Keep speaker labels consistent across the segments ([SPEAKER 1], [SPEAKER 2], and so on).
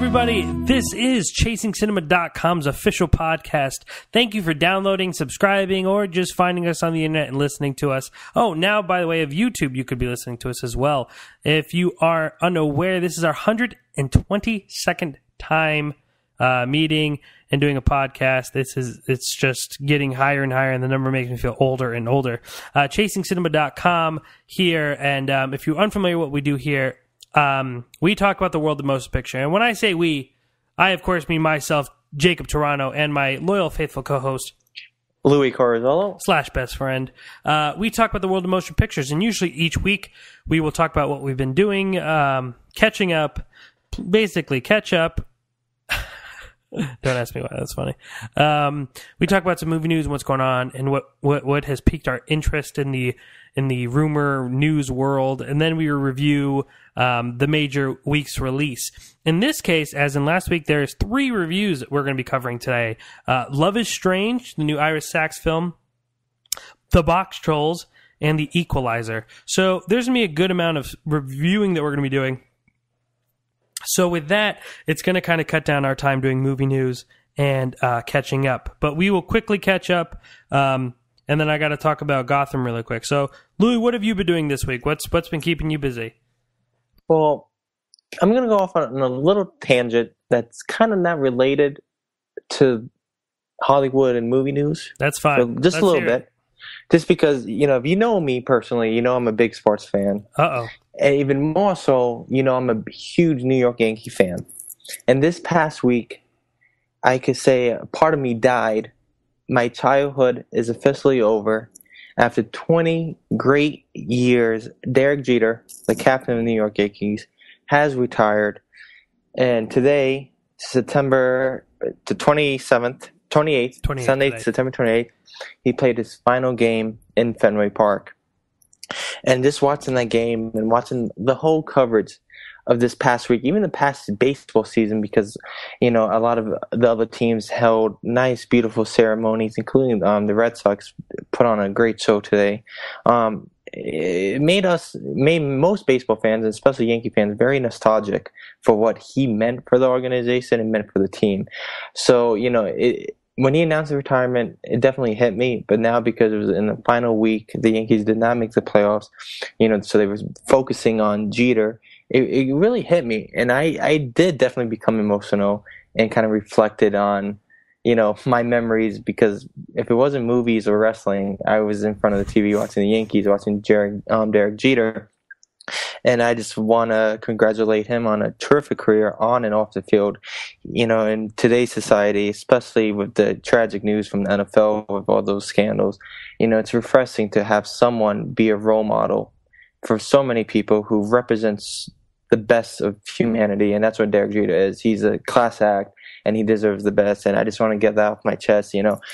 [SPEAKER 1] everybody. This is ChasingCinema.com's official podcast. Thank you for downloading, subscribing, or just finding us on the internet and listening to us. Oh, now, by the way, of YouTube, you could be listening to us as well. If you are unaware, this is our 122nd time meeting and doing a podcast. It's just getting higher and higher, and the number makes me feel older and older. ChasingCinema.com here, and if you're unfamiliar with what we do here, we talk about the world of motion picture. And when I say we, I of course mean myself, Jacob Toronto, and my loyal, faithful co-host,
[SPEAKER 2] Louis Corazolo
[SPEAKER 1] / best friend. We talk about the world of motion pictures, and usually each week we will talk about what we've been doing, catching up, basically catch up. Don't ask me why, that's funny. We talk about some movie news and what's going on, and what has piqued our interest in the rumor news world, and then we review the major week's release. In this case, as in last week, there's 3 reviews that we're going to be covering today. Love is Strange, the new Iris Sachs film, The Box Trolls, and The Equalizer. So there's going to be a good amount of reviewing that we're going to be doing. So with that, it's going to kind of cut down our time doing movie news and catching up. But we will quickly catch up, and then I got to talk about Gotham really quick. So, Louis, what have you been doing this week? What's been keeping you busy?
[SPEAKER 2] Well, I'm going to go off on a little tangent that's kind of not related to Hollywood and movie news.
[SPEAKER 1] That's fine.
[SPEAKER 2] So just a little bit. Just because, if you know me personally, I'm a big sports fan.
[SPEAKER 1] Uh-oh.
[SPEAKER 2] And even more so, I'm a huge New York Yankee fan. And this past week, I could say a part of me died. My childhood is officially over. After 20 great years, Derek Jeter, the captain of the New York Yankees, has retired. And today, September the 28th, Sunday, today. September 28th, he played his final game in Fenway Park. And just watching that game and watching the whole coverage of this past week, even the past baseball season, because, a lot of the other teams held nice, beautiful ceremonies, including the Red Sox put on a great show today. It made most baseball fans, and especially Yankee fans, very nostalgic for what he meant for the organization and meant for the team. So, when he announced the retirement, it definitely hit me. But now, because it was in the final week, the Yankees did not make the playoffs, so they were focusing on Jeter. It really hit me. And I did definitely become emotional and kind of reflected on, my memories, because if it wasn't movies or wrestling, I was in front of the TV watching the Yankees, watching Derek Jeter. And I just want to congratulate him on a terrific career on and off the field. In today's society, especially with the tragic news from the NFL, with all those scandals, it's refreshing to have someone be a role model for so many people who represents the best of humanity. And that's what Derek Jeter is. He's a class act, and he deserves the best. And I just want to get that off my chest. Gatorade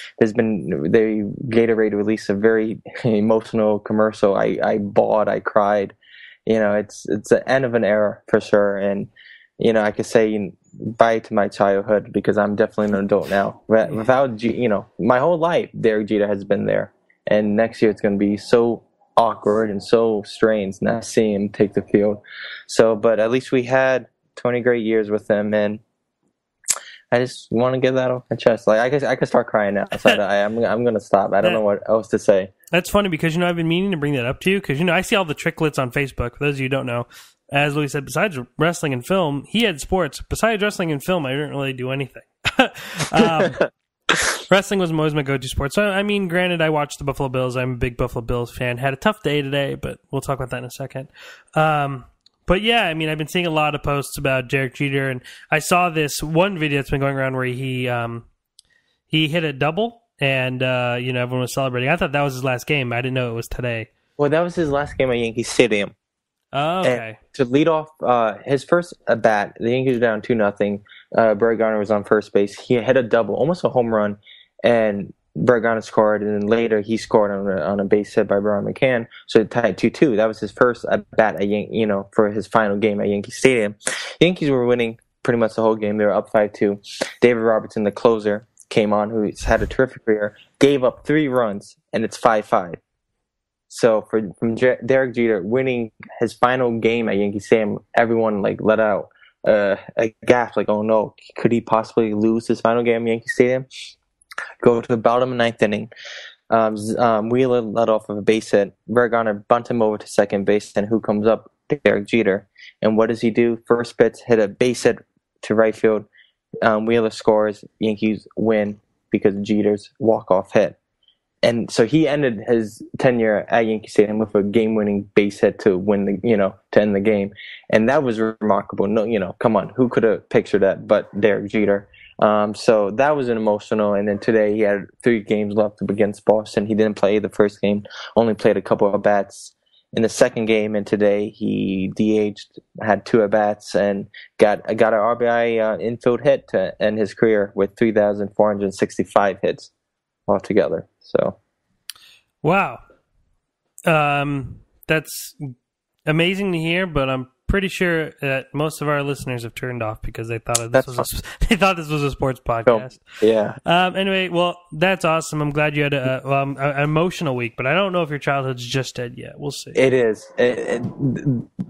[SPEAKER 2] released a very emotional commercial. I bawled, I cried. It's the end of an era for sure. And, I could say bye to my childhood, because I'm definitely an adult now. Without, my whole life, Derek Jeter has been there. And next year it's going to be so awkward and so strange not seeing him take the field. So, but at least we had 20 great years with him. And I just want to get that off my chest. Like I could start crying now. So I'm going to stop. I don't know what else to say.
[SPEAKER 1] That's funny, because I've been meaning to bring that up to you, because I see all the tricklets on Facebook. For those of you who don't know, as Louis said, besides wrestling and film, he had sports. Besides wrestling and film, I didn't really do anything. Wrestling was always my go-to sport. So granted, I watched the Buffalo Bills. I'm a big Buffalo Bills fan. Had a tough day today, but we'll talk about that in a second. But yeah, I've been seeing a lot of posts about Derek Jeter, and I saw this one video that's been going around where he hit a double, and everyone was celebrating. I thought that was his last game. I didn't know it was today.
[SPEAKER 2] Well, that was his last game at Yankee Stadium.
[SPEAKER 1] Oh, okay.
[SPEAKER 2] And to lead off his first at bat, the Yankees were down 2-0. Brett Garner was on first base. He hit a double, almost a home run, and Brett Garner scored, and then later he scored on a base hit by Brian McCann, so it tied 2-2. That was his first at bat at for his final game at Yankee Stadium. Yankees were winning pretty much the whole game. They were up 5-2. David Robertson, the closer, came on, who's had a terrific career, gave up 3 runs, and it's 5-5. So from Derek Jeter winning his final game at Yankee Stadium, everyone let out a gasp, like, oh no, could he possibly lose his final game at Yankee Stadium? Go to the bottom of the ninth inning. Wheeler led off of a base hit. Vergara bunt him over to second base, and who comes up? Derek Jeter. And what does he do? First pitch, hit a base hit to right field. Wheeler scores. Yankees win because of Jeter's walk-off hit. And so he ended his tenure at Yankee Stadium with a game-winning base hit to win to end the game, and that was remarkable. No, come on, who could have pictured that but Derek Jeter? So that was an emotional. And then today he had 3 games left against Boston. He didn't play the first game, only played a couple of bats in the second game, and today he DH'd, had 2 at bats, and got an RBI infield hit to end his career with 3,465 hits altogether. So,
[SPEAKER 1] wow, that's amazing to hear. But I'm pretty sure that most of our listeners have turned off because they thought this was a sports podcast.
[SPEAKER 2] So, yeah.
[SPEAKER 1] Anyway, well, that's awesome. I'm glad you had an emotional week, but I don't know if your childhood's just dead yet. We'll see.
[SPEAKER 2] It is.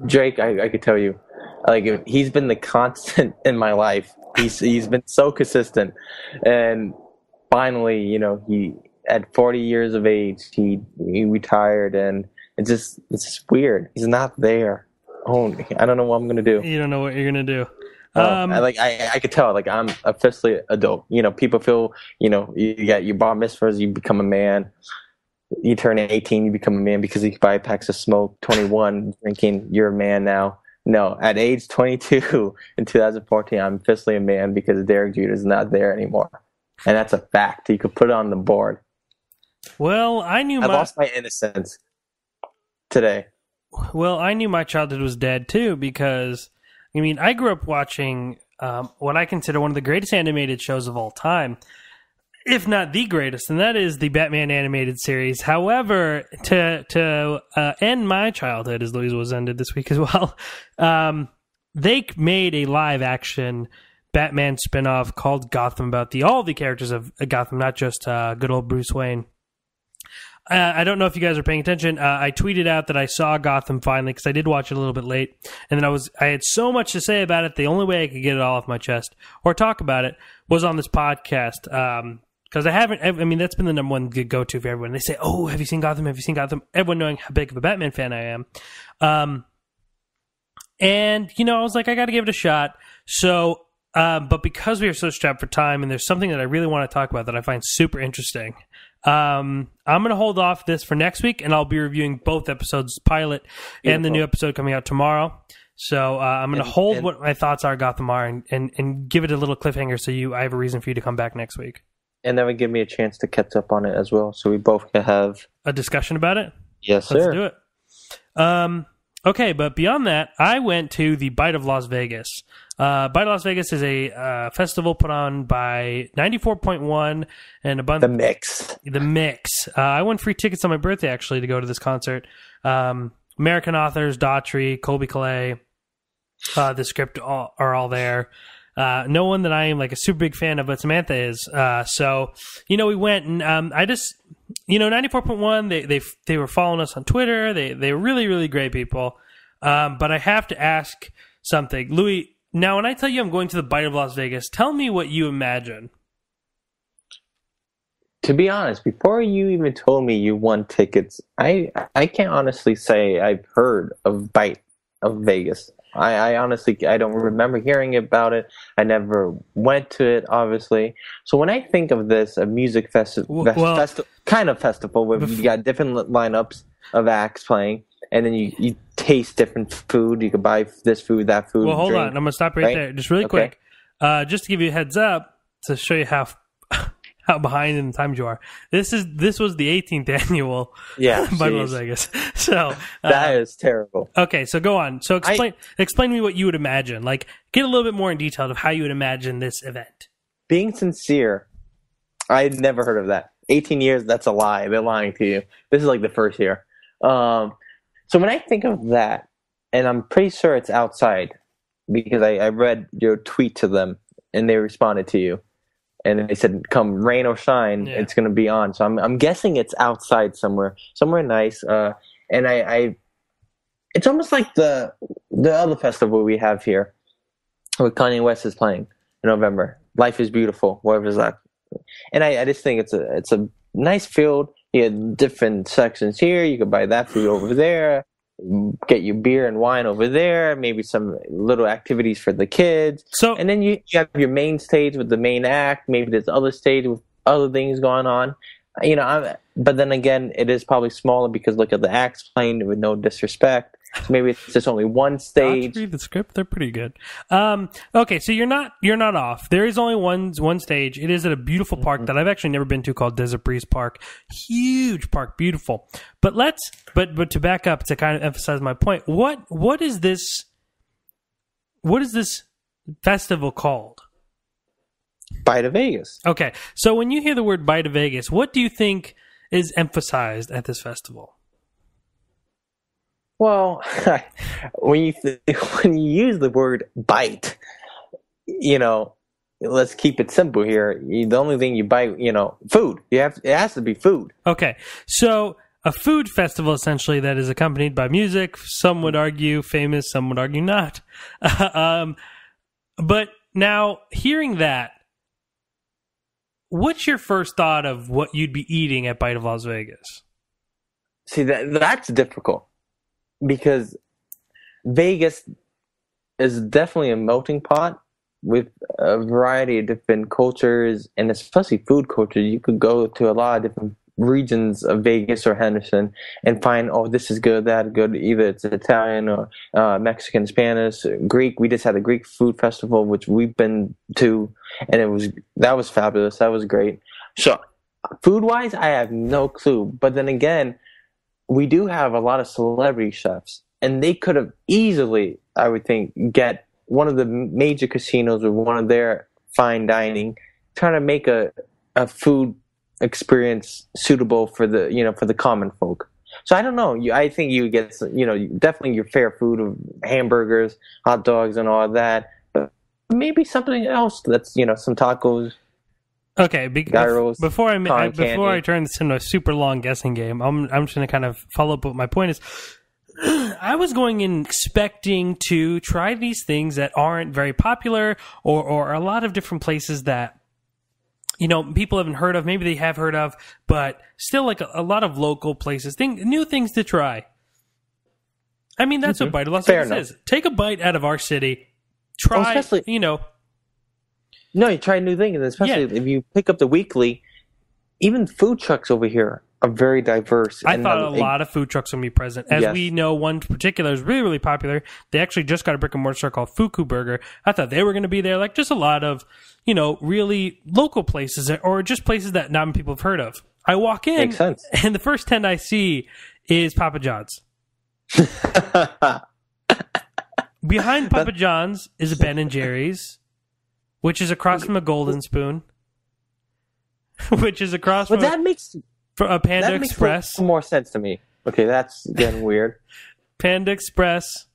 [SPEAKER 2] Drake, I could tell you, like, he's been the constant in my life. He's been so consistent, and finally, he at 40 years of age, he retired, and it's just weird. He's not there. Oh, I don't know what I'm gonna do.
[SPEAKER 1] You don't know what you're gonna do.
[SPEAKER 2] I could tell. Like, I'm officially adult. People feel. You got your bar mitzvahs, you become a man. You turn 18, you become a man because you buy packs of smoke. 21, drinking, you're a man now. No, at age 22 in 2014, I'm officially a man because Derek Jeter is not there anymore, and that's a fact. You could put it on the board.
[SPEAKER 1] Well, I
[SPEAKER 2] lost my innocence today.
[SPEAKER 1] Well, I knew my childhood was dead too because, I grew up watching what I consider one of the greatest animated shows of all time, if not the greatest, and that is the Batman animated series. However, to end my childhood, as Louise was ended this week as well, they made a live action Batman spinoff called Gotham about all the characters of Gotham, not just good old Bruce Wayne. I don't know if you guys are paying attention. I tweeted out that I saw Gotham finally because I did watch it a little bit late, and then I had so much to say about it. The only way I could get it all off my chest or talk about it was on this podcast. Because I haven't. That's been the number one good go-to for everyone. They say, "Oh, have you seen Gotham? Have you seen Gotham?" Everyone knowing how big of a Batman fan I am. And I was like, I got to give it a shot. So, but because we are so strapped for time, and there's something that I really want to talk about that I find super interesting. I'm going to hold off this for next week, and I'll be reviewing both episodes, pilot and the new episode coming out tomorrow. So I'm going to hold what my thoughts are, Gotham are, and give it a little cliffhanger so I have a reason for you to come back next week.
[SPEAKER 2] And that would give me a chance to catch up on it as well, so we both can have
[SPEAKER 1] a discussion about it?
[SPEAKER 2] Yes, sir.
[SPEAKER 1] Let's do it. Okay, but beyond that, I went to the Bite of Las Vegas. Bite of Las Vegas is a festival put on by 94.1 and a bunch.
[SPEAKER 2] The Mix.
[SPEAKER 1] The Mix. I won free tickets on my birthday, actually, to go to this concert. American authors, Daughtry, Colby Calais, the script are all there. No one that I am like a super big fan of, but Samantha is. So, we went and I just, 94.1, they were following us on Twitter. They were really, really great people. But I have to ask something. Louis, now when I tell you I'm going to the Bite of Las Vegas, tell me what you imagine.
[SPEAKER 2] To be honest, before you even told me you won tickets, I can't honestly say I've heard of Bite of Vegas. I honestly, I don't remember hearing about it. I never went to it, obviously. So when I think of this, a music festival, kind of festival where you got different lineups of acts playing, and then you taste different food. You can buy this food, that food.
[SPEAKER 1] Well, hold
[SPEAKER 2] drink,
[SPEAKER 1] on. I'm going to stop right there. Just really quick. Just to give you a heads up to show you how behind in the times you are. This was the 18th annual by Las Vegas. So
[SPEAKER 2] that is terrible.
[SPEAKER 1] Okay, so go on. So explain to me what you would imagine. Like, get a little bit more in detail of how you would imagine this event.
[SPEAKER 2] Being sincere, I had never heard of that. 18 years, that's a lie. They're lying to you. This is like the first year. So when I think of that, and I'm pretty sure it's outside because I read your tweet to them and they responded to you. And they said, come rain or shine, it's going to be on. So I'm guessing it's outside somewhere nice. And it's almost like the other festival we have here. what Kanye West is playing in November. Life is Beautiful, whatever's that. And I just think it's a nice field. You had different sections here. You could buy that food over there, get your beer and wine over there, maybe some little activities for the kids.
[SPEAKER 1] So,
[SPEAKER 2] and then you have your main stage with the main act. Maybe there's other stage with other things going on. But then again, it is probably smaller because look at the acts playing with no disrespect. So maybe it's just only one stage.
[SPEAKER 1] read the script; they're pretty good. Okay, so you're not off. There is only one stage. It is at a beautiful park that I've actually never been to called Desert Breeze Park. Huge park, beautiful. But but to back up to kind of emphasize my point, what is this? What is this festival called?
[SPEAKER 2] Bite of Vegas.
[SPEAKER 1] Okay, so when you hear the word Bite of Vegas, what do you think is emphasized at this festival?
[SPEAKER 2] Well, when you use the word bite, let's keep it simple here. The only thing you bite, food. It has to be food.
[SPEAKER 1] Okay, so a food festival essentially that is accompanied by music. Some would argue famous, some would argue not. But now hearing that, what's your first thought of what you'd be eating at Bite of Las Vegas?
[SPEAKER 2] See, that's difficult because Vegas is definitely a melting pot with a variety of different cultures, and especially food culture. You could go to a lot of different regions of Vegas or Henderson and find, oh, this is good, that good. Either it's Italian or Mexican, Spanish, Greek. We just had a Greek food festival, which we've been to, and that was fabulous. That was great. So food-wise, I have no clue. But then again, we do have a lot of celebrity chefs, and they could have easily, I would think, get one of the major casinos or one of their fine dining, trying to make a food experience suitable for the common folk. So I don't know. I think you get definitely your fair food of hamburgers, hot dogs, and all of that. But maybe something else that's some tacos.
[SPEAKER 1] Okay,
[SPEAKER 2] gyros,
[SPEAKER 1] before I turn this into a super long guessing game, I'm just going to kind of follow up what my point is. I was going in expecting to try these things that aren't very popular or a lot of different places that people haven't heard of. Maybe they have heard of, but still like a lot of local places, new things to try. I mean, that's what Bite of Las Vegas is. Take a bite out of our city. Try,
[SPEAKER 2] No, you try new things, and especially if you pick up the weekly, even food trucks over here are very diverse.
[SPEAKER 1] I thought a lot of food trucks would be present. As we know, one in particular is really, really popular. They actually just got a brick and mortar store called Fuku Burger. I thought they were going to be there. Like just a lot of, really local places or just places that not many people have heard of. I walk in,
[SPEAKER 2] Makes sense.
[SPEAKER 1] And the first tent I see is Papa John's. Behind Papa John's is a Ben & Jerry's, which is across from a Golden Spoon, which is across from
[SPEAKER 2] that makes
[SPEAKER 1] a Panda
[SPEAKER 2] that
[SPEAKER 1] Express.
[SPEAKER 2] Makes more sense to me. Okay, that's getting weird.
[SPEAKER 1] Panda Express,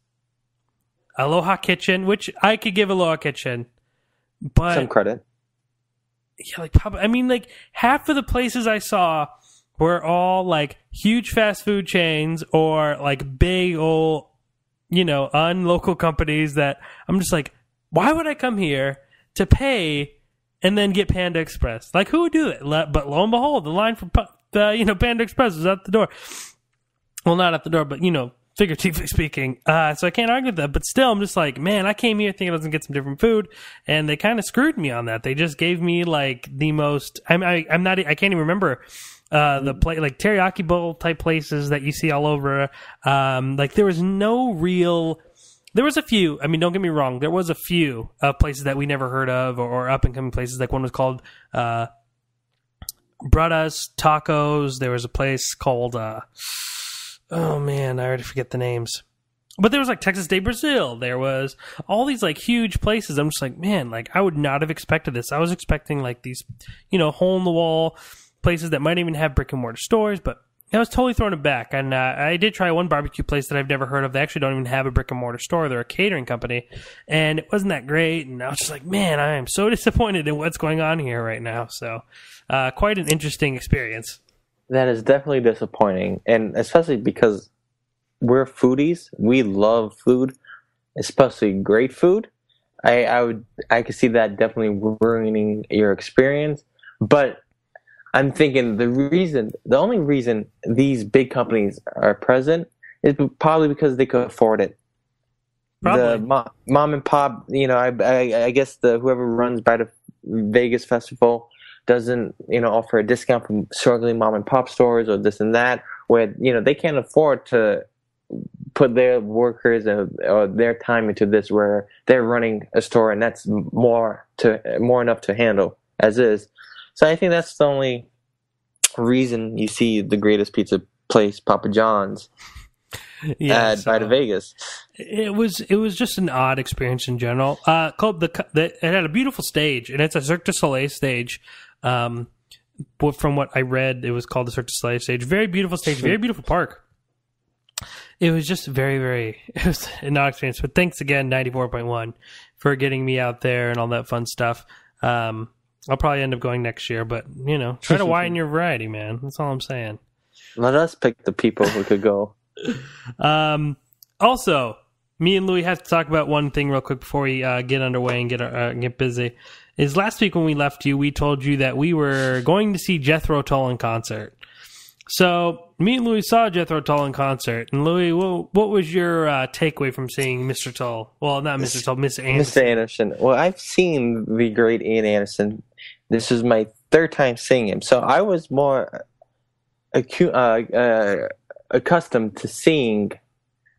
[SPEAKER 1] Aloha Kitchen, which I could give Aloha Kitchen, but
[SPEAKER 2] some credit.
[SPEAKER 1] Yeah, like half of the places I saw were all like huge fast food chains or like big old, unlocal companies that I'm just like, why would I come here to pay and then get Panda Express? Like, who would do that? But lo and behold, the line for Panda Express was at the door. Well, not at the door, but figuratively speaking. So I can't argue with that. But still, I'm just like, man, I came here thinking I was gonna get some different food, and they kind of screwed me on that. They just gave me like the most. I can't even remember the like teriyaki bowl type places that you see all over. Like there was no real. There was a few. I mean, don't get me wrong. There was a few places that we never heard of or up and coming places. Like one was called Bradas Tacos. There was a place called oh man, I already forget the names. But there was like Texas de Brazil. There was all these like huge places. I'm just like, man, like I would not have expected this. I was expecting like these, hole in the wall places that might even have brick and mortar stores, but I was totally thrown aback. And I did try one barbecue place that I've never heard of. They actually don't even have a brick and mortar store. They're a catering company, and it wasn't that great. And I was just like, man, I am so disappointed in what's going on here right now. So quite an interesting experience.
[SPEAKER 2] That is definitely disappointing, and especially because we're foodies. We love food, especially great food. I could see that definitely ruining your experience. But I'm thinking the only reason these big companies are present is probably because they could afford it. The
[SPEAKER 1] Probably.
[SPEAKER 2] mom and pop, I guess the whoever runs by the Vegas festival doesn't, offer a discount from struggling mom and pop stores or this and that, where they can't afford to put their workers or their time into this, where they're running a store and that's more enough to handle as is. So I think that's the only reason you see the greatest pizza place, Papa John's,
[SPEAKER 1] Yeah,
[SPEAKER 2] by the Vegas.
[SPEAKER 1] It was just an odd experience in general. Called it had a beautiful stage, and it's a Cirque du Soleil stage. But from what I read, it was called the Cirque du Soleil stage. Very beautiful stage, very beautiful park. It was just it was an odd experience. But thanks again, 94.1, for getting me out there and all that fun stuff. I'll probably end up going next year, but try to widen your variety, man. That's all I'm saying.
[SPEAKER 2] Let us pick the people who could go.
[SPEAKER 1] Also, me and Louis have to talk about one thing real quick before we get underway and get busy. Is last week when we left you, we told you that we were going to see Jethro Tull in concert. So me and Louis saw Jethro Tull in concert. And Louis, what was your takeaway from seeing Mr. Tull? Well, not Mr. Tull, Mr. Anderson.
[SPEAKER 2] Mr. Anderson. Well, I've seen the great Ian Anderson. This is my third time seeing him. So I was more accustomed to seeing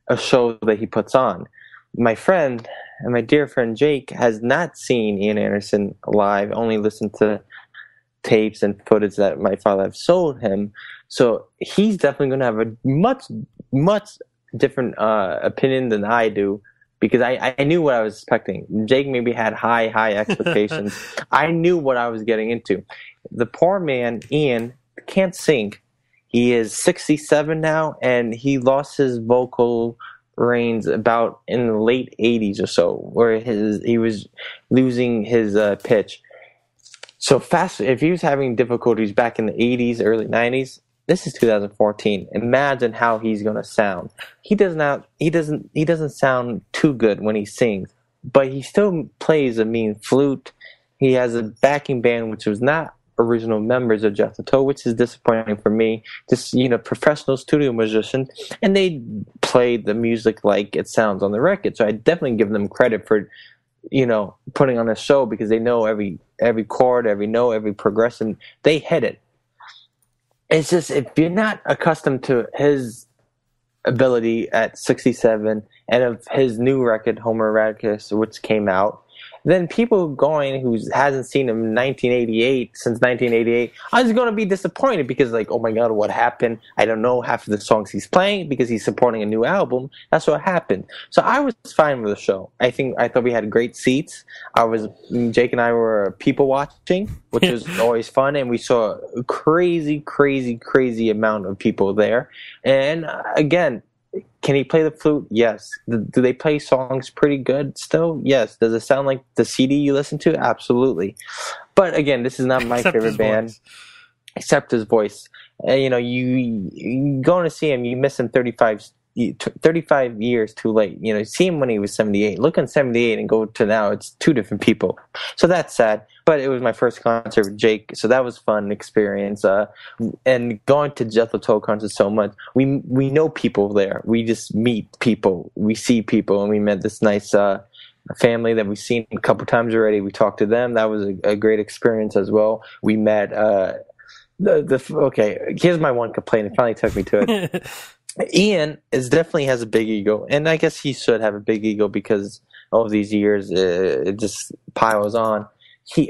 [SPEAKER 2] a show that he puts on. My friend and my dear friend Jake has not seen Ian Anderson live, only listened to tapes and footage that my father have sold him. So he's definitely going to have a much, much different opinion than I do, because I knew what I was expecting. Jake maybe had high expectations. I knew what I was getting into. The poor man, Ian, can't sing. He is 67 now, and he lost his vocal reins about in the late 80s or so, where he was losing his pitch. So fast, if he was having difficulties back in the 80s, early 90s, this is 2014. Imagine how he's going to sound. He doesn't sound too good when he sings, but he still plays a mean flute. He has a backing band, which was not original members of Jethro Tull, which is disappointing for me. Just professional studio musicians, and they played the music like it sounds on the record. So I definitely give them credit for putting on a show, because they know every chord, every note, every progression. They hit it. It's just, if you're not accustomed to his ability at 67 and of his new record, Homo Erectus, which came out, then people going who hasn't seen him since 1988, are just going to be disappointed, because oh my God, what happened? I don't know half of the songs he's playing because he's supporting a new album. That's what happened. So I was fine with the show. I thought we had great seats. Jake and I were people watching, which was always fun, and we saw a crazy amount of people there. And again, can he play the flute? Yes. Do they play songs pretty good still? Yes. Does it sound like the CD you listen to? Absolutely. But again, this is not my favorite band, except his voice. You going to see him, you miss him 35 years too late. See him when he was 78. Look on 78 and go to now, it's two different people. So that's sad. But it was my first concert with Jake, so that was a fun experience. And going to Jethro Tull concerts so much, we know people there. We just meet people. We see people, and we met this nice family that we've seen a couple times already. We talked to them. That was a great experience as well. We met okay, here's my one complaint. It finally took me to it. Ian definitely has a big ego, and I guess he should have a big ego, because all of these years it just piles on.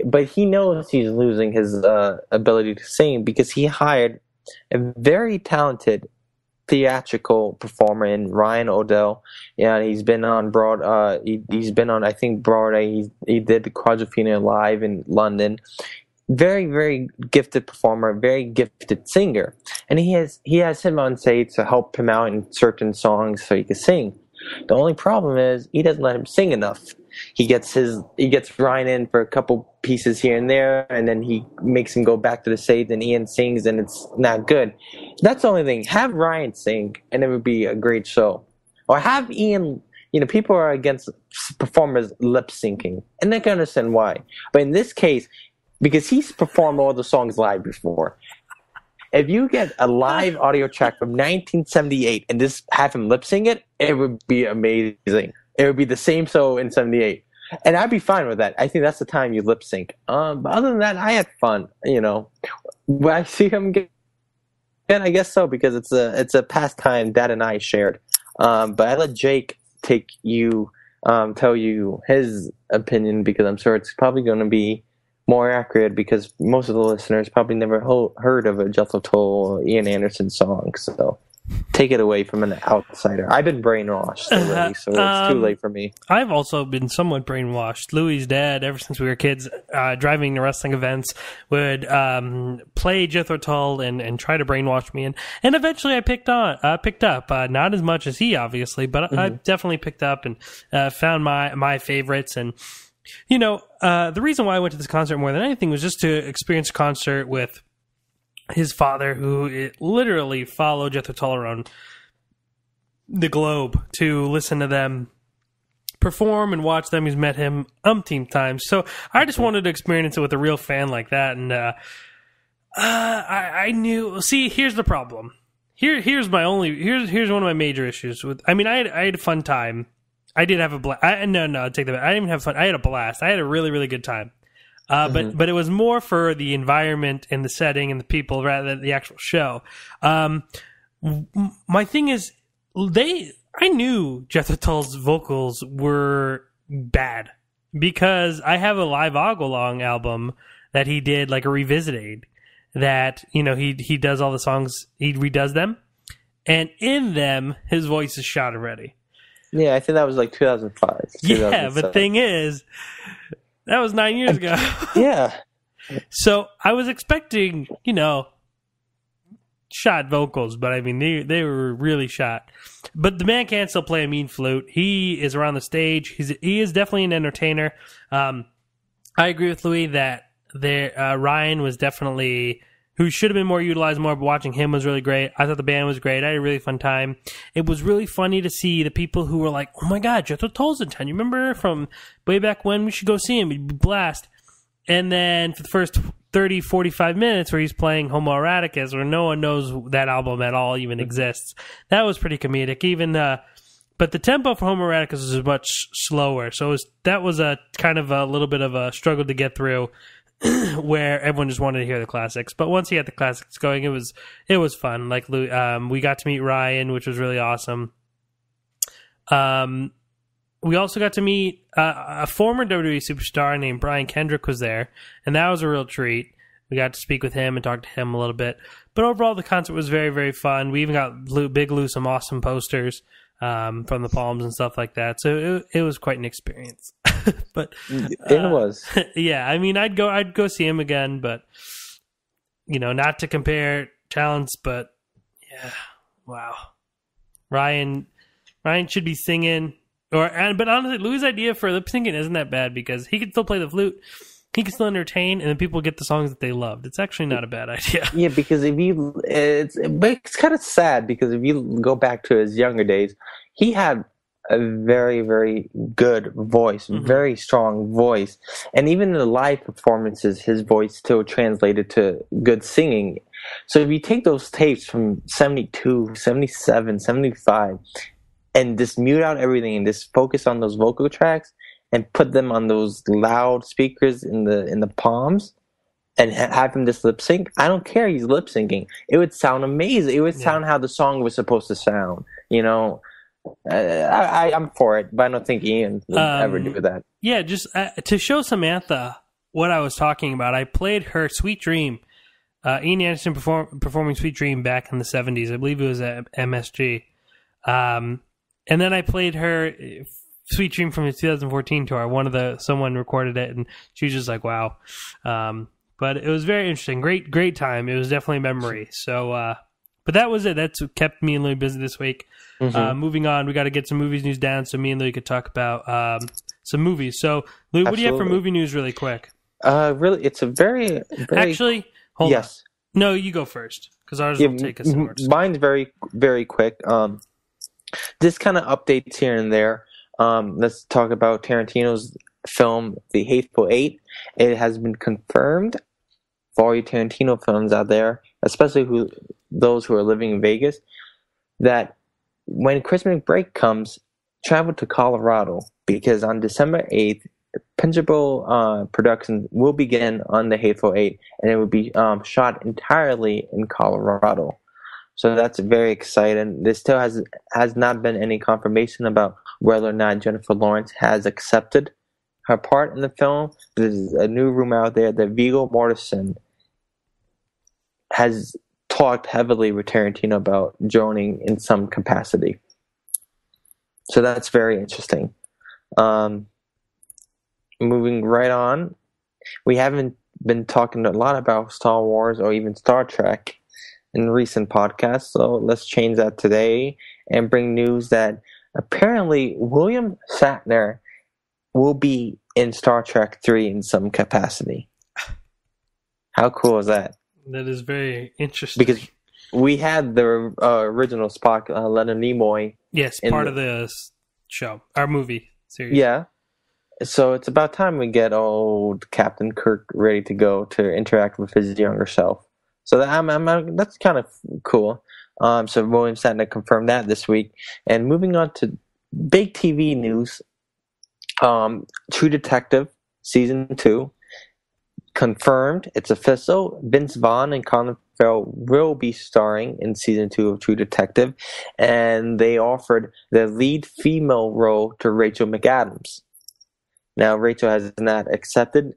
[SPEAKER 2] But he knows he's losing his ability to sing, because he hired a very talented theatrical performer in Ryan O'Dell. Yeah, he's been on he's been on, I think, Broadway. He did the Quadrophenia Live in London. Very, very gifted performer, very gifted singer, and he has him on stage to help him out in certain songs so he can sing. The only problem is he doesn't let him sing enough. He gets Ryan in for a couple pieces here and there, and then he makes him go back to the stage, and Ian sings, and it's not good. That's the only thing. Have Ryan sing, and it would be a great show. Or have Ian people are against performers lip syncing, and they can understand why. But in this case, because he's performed all the songs live before, if you get a live audio track from 1978 and just have him lip sync it, it would be amazing. It would be the same show in '78, and I'd be fine with that. I think that's the time you lip sync. But other than that, I had fun. When I see him again, I guess so, because it's a pastime Dad and I shared. But I let Jake tell you his opinion, because I'm sure it's probably going to be more accurate, because most of the listeners probably never heard of a Jethro Tull or Ian Anderson song. So take it away from an outsider. I've been brainwashed already, so it's too late for me.
[SPEAKER 1] I've also been somewhat brainwashed. Louis' dad, ever since we were kids, driving to wrestling events, would play Jethro Tull and try to brainwash me. And eventually I picked up. Not as much as he, obviously, but I definitely picked up and found my favorites. And the reason why I went to this concert more than anything was just to experience a concert with his father, who literally followed Jethro Tull around the globe to listen to them perform and watch them. He's met him umpteen times. So I just wanted to experience it with a real fan like that. And I knew. See, here's the problem. Here's one of my major issues with. I mean, I had a fun time. I did have a blast. No, take that back. I didn't even have fun. I had a blast. I had a really, really good time. But it was more for the environment and the setting and the people rather than the actual show. My thing is, I knew Jethro Tull's vocals were bad, because I have a live Along album that he did, like a revisited, that, he does all the songs, he redoes them, and in them, his voice is shot already.
[SPEAKER 2] Yeah, I think that was like 2005.
[SPEAKER 1] Yeah, but the thing is, that was 9 years ago.
[SPEAKER 2] Yeah.
[SPEAKER 1] So I was expecting, shot vocals, but I mean, they were really shot. But the man can still play a mean flute. He is around the stage. He is definitely an entertainer. I agree with Louis that Ryan was definitely, who should have been more utilized more, but watching him was really great. I thought the band was great. I had a really fun time. It was really funny to see the people who were like, oh my God, Jethro Tull's in town. You remember from way back when? We should go see him. It'd be a blast. And then for the first 30, 45 minutes where he's playing Homo Eroticus, where no one knows that album at all even exists, that was pretty comedic. But the tempo for Homo Eroticus was much slower. So that was a kind of a little bit of a struggle to get through, where everyone just wanted to hear the classics. But once he had the classics going, it was fun. Like we got to meet Ryan, which was really awesome. We also got to meet a former WWE superstar named Brian Kendrick was there, and that was a real treat. We got to speak with him and talk to him a little bit. But overall, the concert was very, very fun. We even got Big Lou some awesome posters from the Palms and stuff like that. So it was quite an experience. But
[SPEAKER 2] it was.
[SPEAKER 1] Yeah, I mean, I'd go see him again, but not to compare talents, but yeah, wow. Ryan should be singing, but honestly, Louis' idea for lip syncing isn't that bad, because he can still play the flute, he can still entertain, and then people get the songs that they loved. It's actually not a bad idea.
[SPEAKER 2] Yeah, because it's kind of sad, because if you go back to his younger days, he had a very, very good voice, very strong voice. And even in the live performances, his voice still translated to good singing. So if you take those tapes from 72, 77, 75, and just mute out everything and just focus on those vocal tracks and put them on those loud speakers in the Palms and have him just lip sync, I don't care, he's lip syncing. It would sound amazing. It would sound how the song was supposed to sound, I'm for it, but I don't think Ian would ever do that. Yeah,
[SPEAKER 1] just to show Samantha what I was talking about, I played her Sweet Dream. Ian Anderson performing Sweet Dream back in the 70s. I believe it was at MSG. And then I played her Sweet Dream from the 2014 tour. Someone recorded it, and she was just like, wow. But it was very interesting. Great time. It was definitely a memory. So, but that was it. That's what kept me and Louis busy this week. Moving on, we got to get some movies news down so me and Louis could talk about some movies. So, Louis, what do you have for movie news really quick?
[SPEAKER 2] Really, it's a very...
[SPEAKER 1] Actually, hold on. No, you go first, because ours will take us in order.
[SPEAKER 2] Mine's very, very quick. Just kind of updates here and there. Let's talk about Tarantino's film, The Hateful Eight. It has been confirmed for all you Tarantino films out there, especially those who are living in Vegas, that when Christmas break comes, travel to Colorado, because on December 8th, principal production will begin on The Hateful Eight, and it will be shot entirely in Colorado. So that's very exciting. There still has not been any confirmation about whether or not Jennifer Lawrence has accepted her part in the film. There's a new rumor out there that Viggo Mortensen has talked heavily with Tarantino about joining in some capacity. So that's very interesting. Moving right on, we haven't been talking a lot about Star Wars or even Star Trek in recent podcasts, so let's change that today and bring news that apparently William Shatner will be in Star Trek 3 in some capacity. How cool is that?
[SPEAKER 1] That is very interesting.
[SPEAKER 2] Because we had the original Spock, Leonard Nimoy.
[SPEAKER 1] Yes, part of the show, our movie series.
[SPEAKER 2] Yeah. So it's about time we get old Captain Kirk ready to go to interact with his younger self. So that's kind of cool. So William Shatner confirmed that this week. And moving on to big TV news, True Detective Season 2 confirmed. It's official. Vince Vaughn and Colin Farrell will be starring in Season 2 of True Detective. And they offered the lead female role to Rachel McAdams. Now, Rachel has not accepted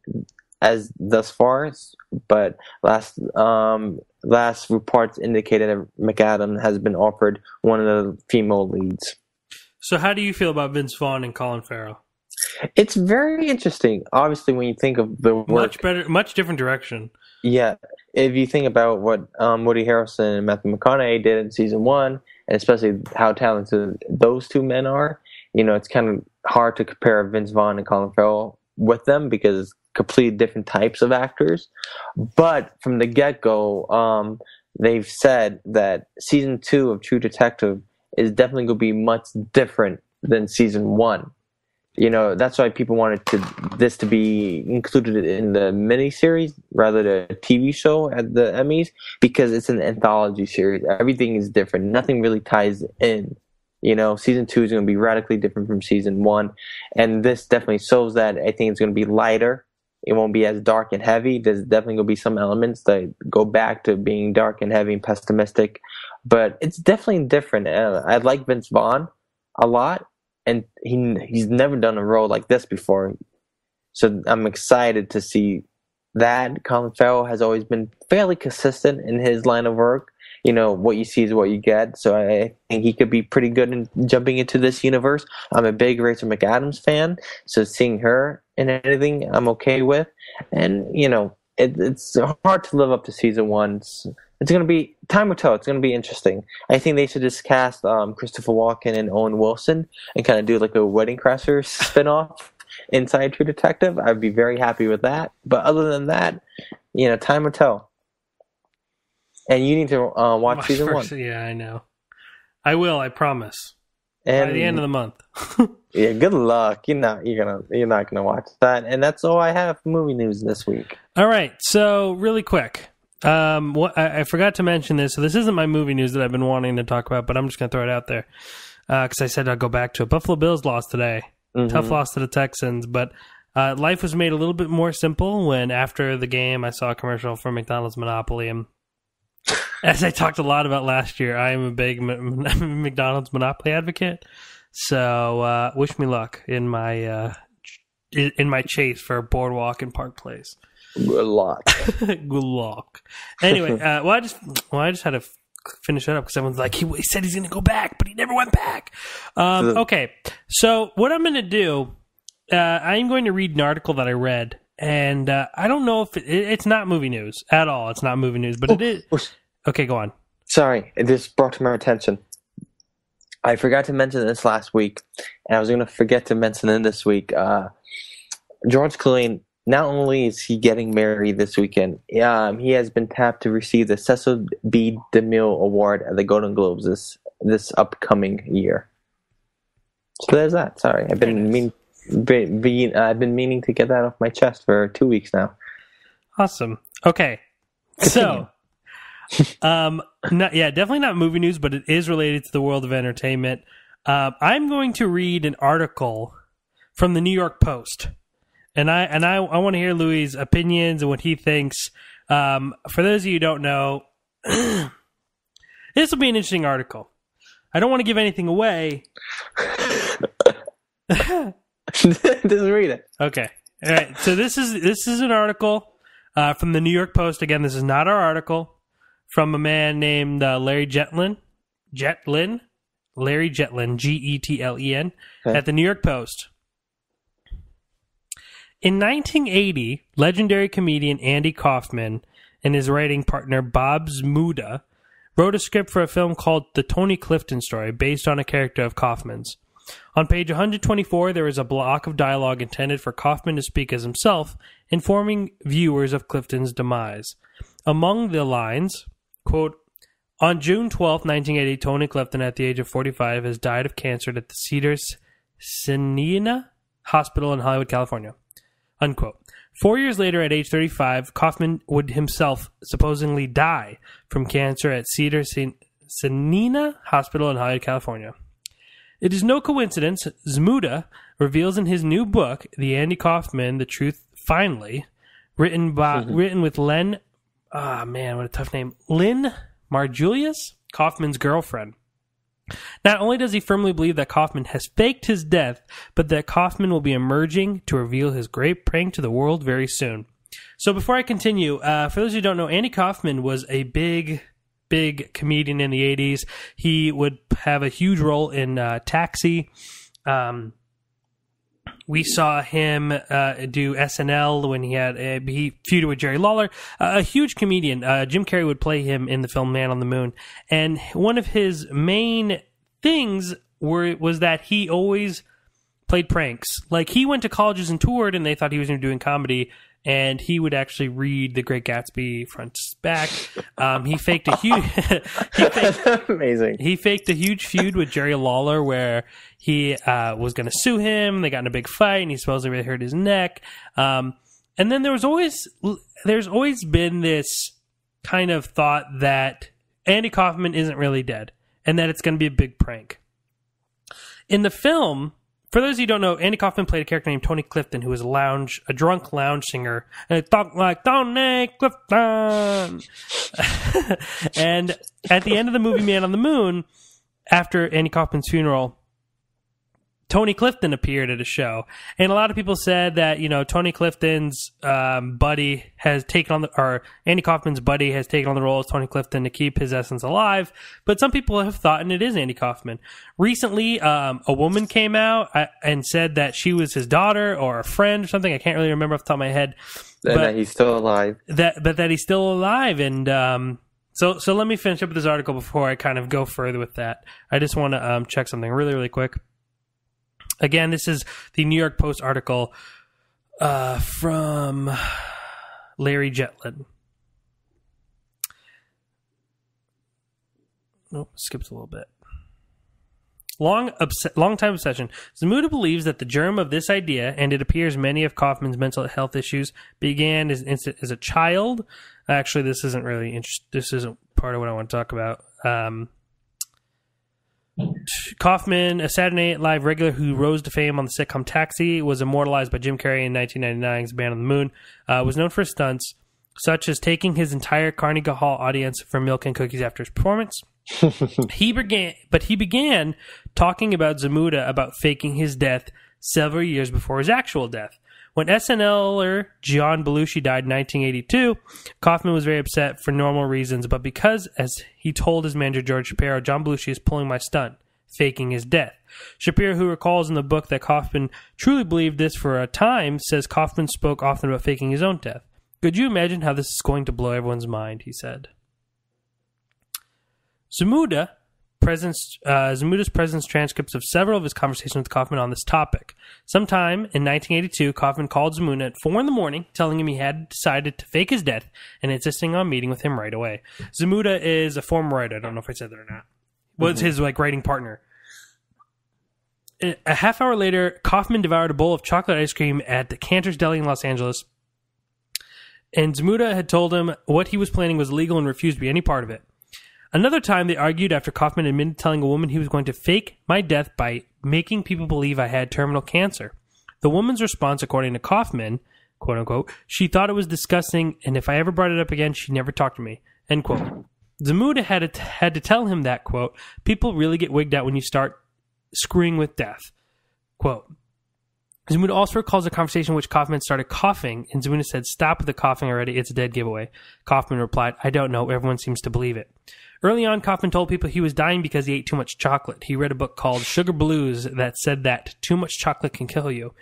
[SPEAKER 2] as thus far, but last reports indicated that McAdams has been offered one of the female leads.
[SPEAKER 1] So how do you feel about Vince Vaughn and Colin Farrell?
[SPEAKER 2] It's very interesting. Obviously, when you think of the work...
[SPEAKER 1] Much different direction.
[SPEAKER 2] Yeah. If you think about what Woody Harrelson and Matthew McConaughey did in Season 1, and especially how talented those two men are, it's kind of hard to compare Vince Vaughn and Colin Farrell with them because it's completely different types of actors. But from the get-go, they've said that Season 2 of True Detective is definitely going to be much different than Season 1. That's why people wanted this to be included in the miniseries rather than a TV show at the Emmys, because it's an anthology series. Everything is different. Nothing really ties in. Season 2 is going to be radically different from Season 1. And this definitely shows that. I think it's going to be lighter. It won't be as dark and heavy. There's definitely going to be some elements that go back to being dark and heavy and pessimistic. But it's definitely different. I like Vince Vaughn a lot. And he's never done a role like this before. So I'm excited to see that. Colin Farrell has always been fairly consistent in his line of work. What you see is what you get. So I think he could be pretty good in jumping into this universe. I'm a big Rachel McAdams fan. So seeing her in anything, I'm okay with. And, it's hard to live up to Season 1. It's going to be, time will tell. It's going to be interesting. I think they should just cast Christopher Walken and Owen Wilson and kind of do like a Wedding Crashers spinoff inside True Detective. I'd be very happy with that. But other than that, time will tell. And you need to watch Season 1.
[SPEAKER 1] Yeah, I know. I will. I promise.
[SPEAKER 2] And
[SPEAKER 1] by the end of the month.
[SPEAKER 2] Yeah, good luck. You're not gonna watch that. And that's all I have for movie news this week.
[SPEAKER 1] All right. So really quick, I forgot to mention this. So this isn't my movie news that I've been wanting to talk about, but I'm just gonna throw it out there because I said I'd go back to it. Buffalo Bills lost today. Mm-hmm. Tough loss to the Texans, but life was made a little bit more simple when after the game I saw a commercial for McDonald's Monopoly. And as I talked a lot about last year, I am a big McDonald's Monopoly advocate. So wish me luck in my chase for Boardwalk and Park Place.
[SPEAKER 2] Good luck.
[SPEAKER 1] Good luck. Anyway, I just had to finish it up because everyone's like, he said he's going to go back, but he never went back. Okay, so what I'm going to do, I'm going to read an article that I read. And I don't know if it's not movie news at all. It's not movie news, but it is. Okay, go on.
[SPEAKER 2] Sorry, it just brought to my attention. I forgot to mention this last week, and I was going to forget to mention it this week. George Clooney, not only is he getting married this weekend, he has been tapped to receive the Cecil B. DeMille Award at the Golden Globes this upcoming year. So there's that. Sorry, I've been I've been meaning to get that off my chest for 2 weeks now.
[SPEAKER 1] Awesome. Okay, so definitely not movie news, but it is related to the world of entertainment. I'm going to read an article from the New York Post, and I want to hear Louis' opinions and what he thinks. For those of you who don't know, this will be an interesting article. I don't want to give anything away.
[SPEAKER 2] Just read it.
[SPEAKER 1] Okay. All right. So this is an article from the New York Post. Again, this is not our article. From a man named Larry Jetlin, Larry Jetlin, Getlen,
[SPEAKER 2] okay.
[SPEAKER 1] At the New York Post. In 1980, legendary comedian Andy Kaufman and his writing partner Bob Zmuda wrote a script for a film called The Tony Clifton Story, based on a character of Kaufman's. On page 124, there is a block of dialogue intended for Kaufman to speak as himself, informing viewers of Clifton's demise. Among the lines, quote, "On June 12, 1980, Tony Clifton, at the age of 45, has died of cancer at the Cedars-Sinai Hospital in Hollywood, California." Unquote. 4 years later, at age 35, Kaufman would himself supposedly die from cancer at Cedars-Sinai Hospital in Hollywood, California. It is no coincidence Zmuda reveals in his new book, The Andy Kaufman, The Truth Finally, written with Lynn Margulies, Kaufman's girlfriend. Not only does he firmly believe that Kaufman has faked his death, but that Kaufman will be emerging to reveal his great prank to the world very soon. So before I continue, for those who don't know, Andy Kaufman was a big comedian in the 80s. He would have a huge role in Taxi. We saw him do SNL when he feuded with Jerry Lawler. A huge comedian. Jim Carrey would play him in the film Man on the Moon. And one of his main things was that he always played pranks. Like, he went to colleges and toured, and they thought he was doing comedy, and he would actually read The Great Gatsby front to back. He faked a huge...
[SPEAKER 2] Amazing.
[SPEAKER 1] He faked a huge feud with Jerry Lawler where he was going to sue him. They got in a big fight, and he supposedly really hurt his neck. And then there's always been this kind of thought that Andy Kaufman isn't really dead, and that it's going to be a big prank. In the film... For those of you who don't know, Andy Kaufman played a character named Tony Clifton, who was a drunk lounge singer, and he talked like Tony Clifton. And at the end of the movie Man on the Moon, after Andy Kaufman's funeral, Tony Clifton appeared at a show, and a lot of people said that Tony Clifton's buddy has taken on Andy Kaufman's buddy has taken on the role of Tony Clifton to keep his essence alive. But some people have thought, and it is Andy Kaufman. Recently, a woman came out and said that she was his daughter or a friend or something. I can't really remember off the top of my head.
[SPEAKER 2] And that he's still alive.
[SPEAKER 1] That he's still alive, and so let me finish up with this article before I kind of go further with that. I just want to check something really, really quick. Again, this is the New York Post article from Larry Jetlin. Nope, skips a little bit. Long time obsession. Zmuda believes that the germ of this idea, and it appears many of Kaufman's mental health issues, began as a child. Actually, this isn't really this isn't part of what I want to talk about. Kaufman, a Saturday Night Live regular who rose to fame on the sitcom Taxi, was immortalized by Jim Carrey in 1999's Man on the Moon, was known for stunts such as taking his entire Carnegie Hall audience for milk and cookies after his performance. He began talking about Zmuda about faking his death several years before his actual death. When SNLer John Belushi died in 1982, Kaufman was very upset for normal reasons, but because, as he told his manager George Shapiro, John Belushi is pulling my stunt, faking his death. Shapiro, who recalls in the book that Kaufman truly believed this for a time, says Kaufman spoke often about faking his own death. Could you imagine how this is going to blow everyone's mind, he said. Zmuda's presence transcripts of several of his conversations with Kaufman on this topic. Sometime in 1982, Kaufman called Zmuda at 4 a.m, telling him he had decided to fake his death and insisting on meeting with him right away. Zmuda is a former writer. I don't know if I said that or not. Was his writing partner. A half hour later, Kaufman devoured a bowl of chocolate ice cream at the Cantor's Deli in Los Angeles, and Zmuda had told him what he was planning was illegal and refused to be any part of it. Another time, they argued after Kaufman admitted telling a woman he was going to fake my death by making people believe I had terminal cancer. The woman's response, according to Kaufman, quote unquote, she thought it was disgusting, and if I ever brought it up again, she'd never talk to me, end quote. Zmuda had to tell him that, quote, people really get wigged out when you start screwing with death, quote. Zmuda also recalls a conversation in which Kaufman started coughing, and Zmuda said, stop with the coughing already, it's a dead giveaway. Kaufman replied, I don't know, everyone seems to believe it. Early on, Kaufman told people he was dying because he ate too much chocolate. He read a book called Sugar Blues that said that too much chocolate can kill you.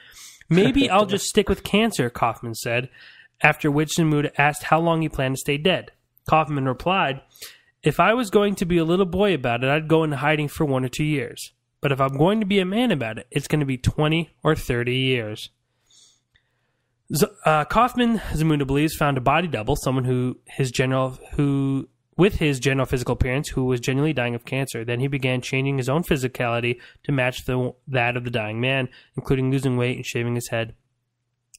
[SPEAKER 1] Maybe I'll just stick with cancer, Kaufman said, after which Zmuda asked how long he planned to stay dead. Kaufman replied, if I was going to be a little boy about it, I'd go into hiding for 1 or 2 years. But if I'm going to be a man about it, it's going to be 20 or 30 years. Kaufman, Zmuda believes, found a body double, someone with his general physical appearance, who was genuinely dying of cancer. Then he began changing his own physicality to match that of the dying man, including losing weight and shaving his head,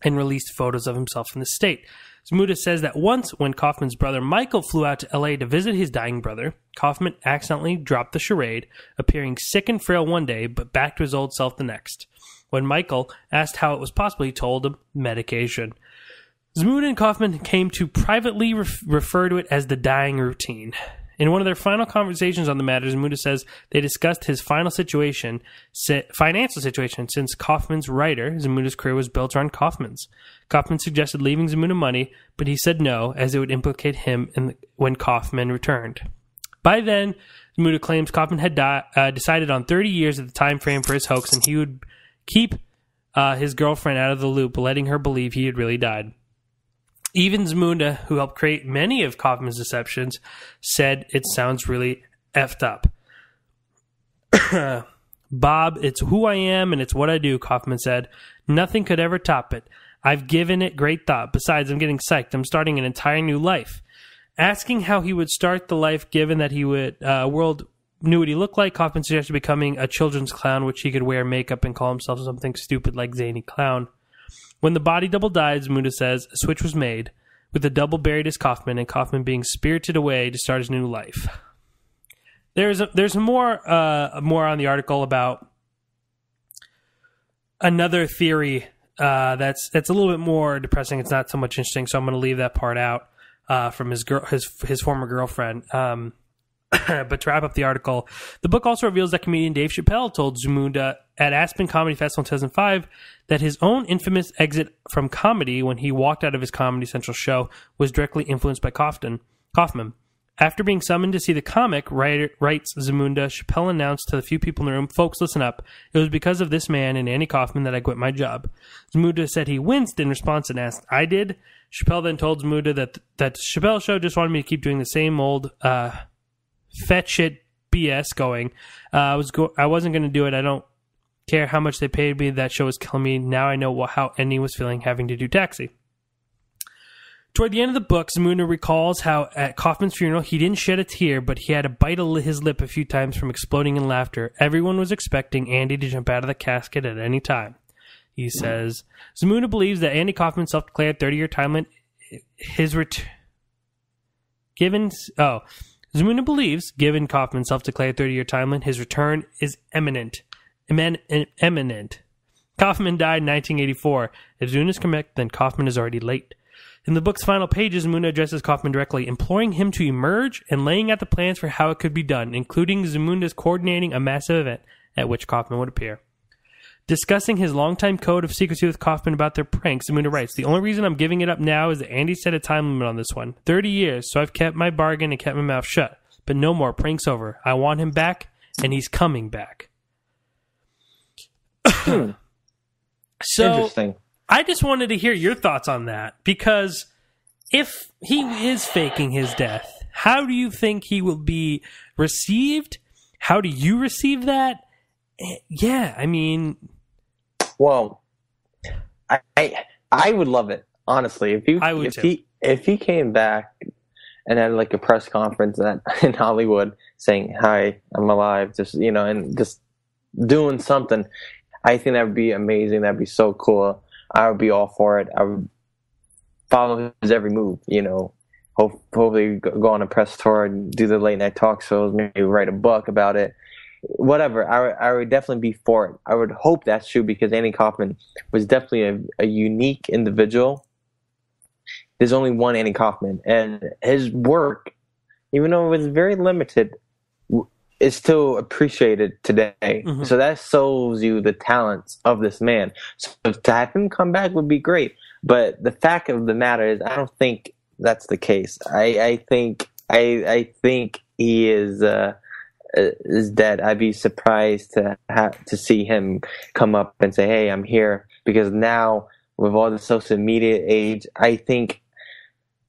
[SPEAKER 1] and released photos of himself in the state. Zmuda says that once, when Kaufman's brother Michael flew out to L.A. to visit his dying brother, Kaufman accidentally dropped the charade, appearing sick and frail one day, but back to his old self the next. When Michael asked how it was possible, he told him medication. Zmuda and Kaufman came to privately refer to it as the dying routine. In one of their final conversations on the matter, Zmuda says they discussed his financial situation, since Kaufman's writer. Zmuda's career was built around Kaufman's. Kaufman suggested leaving Zmuda money, but he said no, as it would implicate him when Kaufman returned. By then, Zmuda claims Kaufman had decided on 30 years at the time frame for his hoax, and he would keep his girlfriend out of the loop, letting her believe he had really died. Even Zmuda, who helped create many of Kaufman's deceptions, said it sounds really effed up. Bob, it's who I am and it's what I do, Kaufman said. Nothing could ever top it. I've given it great thought. Besides, I'm getting psyched. I'm starting an entire new life. Asking how he would start the life given that he would world knew what he looked like, Kaufman suggested becoming a children's clown, which he could wear makeup and call himself something stupid like Zany Clown. When the body double died, Zmuda says, a switch was made, with the double buried as Kaufman, and Kaufman being spirited away to start his new life. There's more on the article about another theory that's a little bit more depressing. It's not so much interesting, so I'm going to leave that part out from his former girlfriend. But to wrap up the article, the book also reveals that comedian Dave Chappelle told Zmuda at Aspen Comedy Festival in 2005 that his own infamous exit from comedy when he walked out of his Comedy Central show was directly influenced by Kaufman. After being summoned to see the comic, writes Zmuda, Chappelle announced to the few people in the room, folks, listen up. It was because of this man and Andy Kaufman that I quit my job. Zmuda said he winced in response and asked, I did? Chappelle then told Zmuda that Chappelle show just wanted me to keep doing the same old fat shit BS going. I wasn't going to do it. I don't care how much they paid me. That show was killing me. Now I know how Andy was feeling having to do Taxi. Toward the end of the book, Zmuda recalls how at Kaufman's funeral, he didn't shed a tear, but he had to bite his lip a few times from exploding in laughter. Everyone was expecting Andy to jump out of the casket at any time. He says, Zmuda believes that Andy Kaufman's self-declared 30-year time limit, Zmuda believes, given Kaufman's self-declared 30-year time limit, his return is imminent. Kaufman died in 1984. If Zmuda is correct, then Kaufman is already late. In the book's final pages, Zmuda addresses Kaufman directly, imploring him to emerge and laying out the plans for how it could be done, including Zmunda's coordinating a massive event at which Kaufman would appear. Discussing his longtime code of secrecy with Kaufman about their pranks, Zmuda writes, the only reason I'm giving it up now is that Andy set a time limit on this one. 30 years, so I've kept my bargain and kept my mouth shut. But no more, pranks over. I want him back, and he's coming back. So,
[SPEAKER 2] interesting.
[SPEAKER 1] I just wanted to hear your thoughts on that, because if he is faking his death, how do you think he will be received? How do you receive that? Yeah, I mean...
[SPEAKER 2] Well, I would love it, honestly. If he came back and had like a press conference in Hollywood saying, hi, I'm alive, just, and just doing something. I think that would be amazing. That'd be so cool. I would be all for it. I would follow his every move. Hopefully go on a press tour and do the late night talk shows. Maybe write a book about it. Whatever. I would definitely be for it. I would hope that's true because Andy Kaufman was definitely a unique individual. There's only one Andy Kaufman, and his work, even though it was very limited, is still appreciated today. Mm-hmm. So that shows you the talents of this man. So to have him come back would be great. But the fact of the matter is, I don't think that's the case. I think he is dead. I'd be surprised to see him come up and say, "Hey, I'm here," because now with all the social media age, I think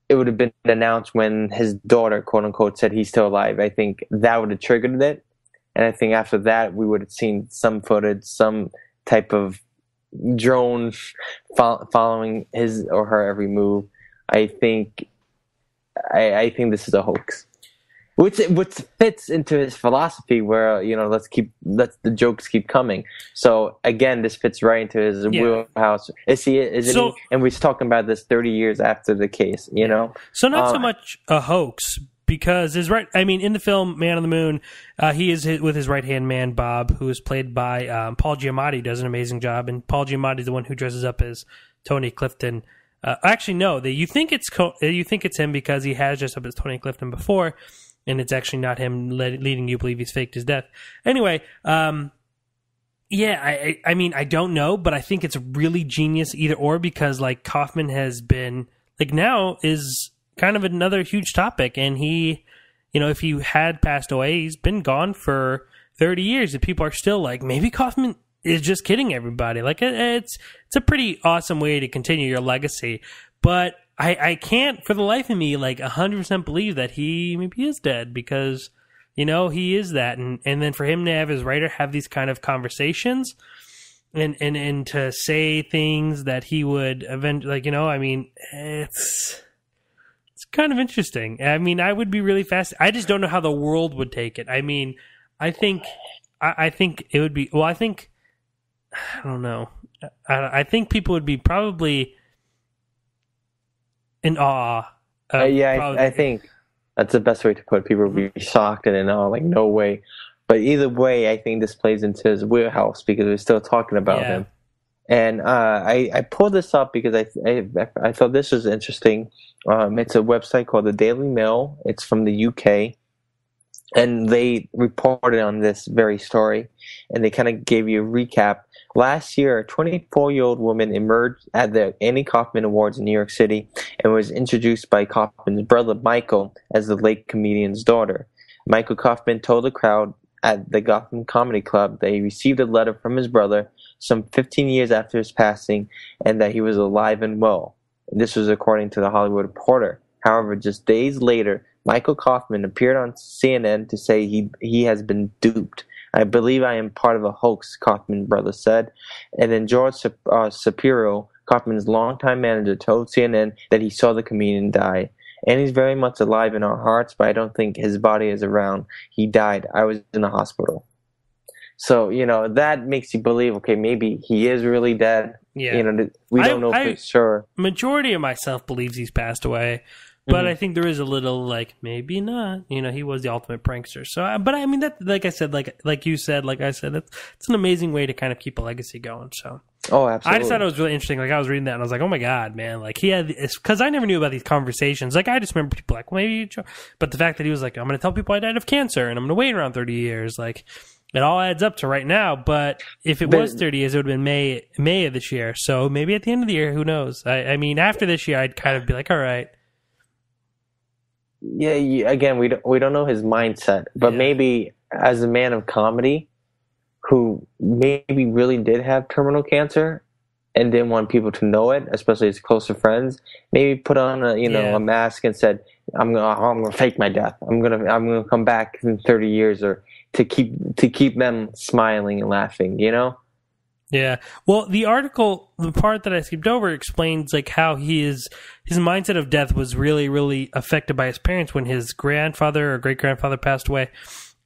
[SPEAKER 2] it would have been announced when his daughter, quote unquote, said he's still alive. I think that would have triggered it. And I think after that, we would have seen some footage, some type of drone following his or her every move. I think this is a hoax, which fits into his philosophy where, let the jokes keep coming. So again, this fits right into his wheelhouse. And we're talking about this 30 years after the case,
[SPEAKER 1] So not so much a hoax because in the film Man on the Moon, he is with his right-hand man, Bob, who is played by Paul Giamatti, does an amazing job. And Paul Giamatti is the one who dresses up as Tony Clifton. Actually, no, you think it's him because he has dressed up as Tony Clifton before. And it's actually not him leading you believe he's faked his death. Anyway, I don't know, but I think it's really genius either or because Kaufman has been now is kind of another huge topic, and he, if he had passed away, he's been gone for 30 years, and people are still maybe Kaufman is just kidding everybody. It's a pretty awesome way to continue your legacy, but I can't for the life of me 100% believe that he maybe is dead because he is that, and then for him to have his writer have these kind of conversations and to say things that he would eventually it's kind of interesting. I would be really fast. I just don't know how the world would take it. I think it would be I don't know. I think people would be probably in awe.
[SPEAKER 2] I think that's the best way to put it. People would be shocked and in awe, no way. But either way, I think this plays into his wheelhouse because we're still talking about him. And I pulled this up because I thought this was interesting. It's a website called the Daily Mail. It's from the UK. And they reported on this very story. And they kind of gave you a recap. Last year, a 24-year-old woman emerged at the Andy Kaufman Awards in New York City and was introduced by Kaufman's brother, Michael, as the late comedian's daughter. Michael Kaufman told the crowd at the Gotham Comedy Club that he received a letter from his brother some 15 years after his passing and that he was alive and well. This was according to the Hollywood Reporter. However, just days later, Michael Kaufman appeared on CNN to say he has been duped. "I believe I am part of a hoax," Kaufman's brother said. And then George Shapiro, Kaufman's longtime manager, told CNN that he saw the comedian die. "And he's very much alive in our hearts, but I don't think his body is around. He died. I was in the hospital." So, that makes you believe, okay, maybe he is really dead.
[SPEAKER 1] Yeah.
[SPEAKER 2] We don't know for sure.
[SPEAKER 1] Majority of myself believes he's passed away. But I think there is a little maybe not. He was the ultimate prankster. So, but that, like I said, like you said, like I said, it's an amazing way to kind of keep a legacy going. So,
[SPEAKER 2] absolutely.
[SPEAKER 1] I just thought it was really interesting. I was reading that and I was like, oh my god, man! He had because I never knew about these conversations. I just remember people well, maybe, but the fact that he was like, I'm going to tell people I died of cancer and I'm going to wait around 30 years, it all adds up to right now. But if it was 30 years, it would have been May of this year. So maybe at the end of the year, who knows? After this year, I'd kind of be like, all right.
[SPEAKER 2] Yeah, again, we don't know his mindset, but maybe as a man of comedy who maybe really did have terminal cancer and didn't want people to know it, especially his closer friends, maybe put on a mask and said, I'm gonna fake my death. I'm gonna come back in 30 years or to keep them smiling and laughing,
[SPEAKER 1] Yeah. Well, the article, the part that I skipped over, explains how his mindset of death was really, really affected by his parents when his grandfather or great grandfather passed away.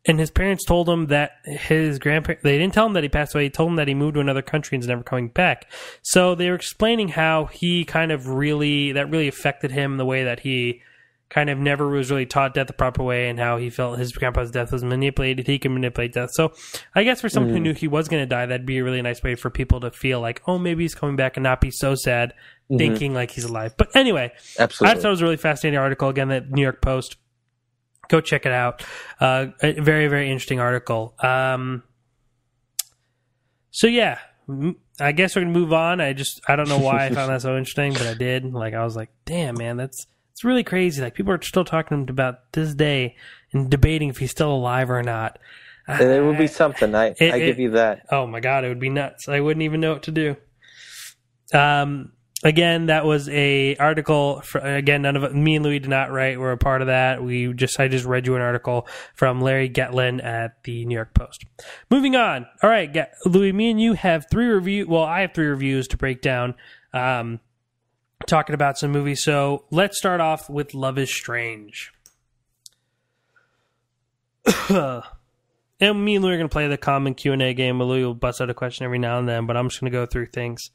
[SPEAKER 1] and his parents told him that his grandparents, they didn't tell him that he passed away. They told him that he moved to another country and is never coming back. So they were explaining how he kind of really affected him in the way that he kind of never was really taught death the proper way, and how he felt his grandpa's death was manipulated. He can manipulate death. So I guess for someone who knew he was going to die, that'd be a really nice way for people to feel like, oh, maybe he's coming back, and not be so sad thinking like he's alive. But anyway,
[SPEAKER 2] Absolutely.
[SPEAKER 1] I thought it was a really fascinating article. Again, that New York Post. Go check it out. A very, very interesting article. So yeah, I guess we're going to move on. I don't know why I found that so interesting, but I did. Like, I was like, damn, man, it's really crazy. Like, people are still talking about this day and debating if he's still alive or not.
[SPEAKER 2] It would be something. I give you that.
[SPEAKER 1] Oh my God, it would be nuts. I wouldn't even know what to do. Again, that was a article. Again, none of me and Louis did not write. We're a part of that. I just read you an article from Larry Getlin at the New York Post. Moving on. All right, Louis, me and you have 3 reviews. Well, I have 3 reviews to break down. Talking about some movies. So let's start off with Love is Strange. And me and Louis are going to play the common Q&A game. Louis will bust out a question every now and then, but I'm just going to go through things.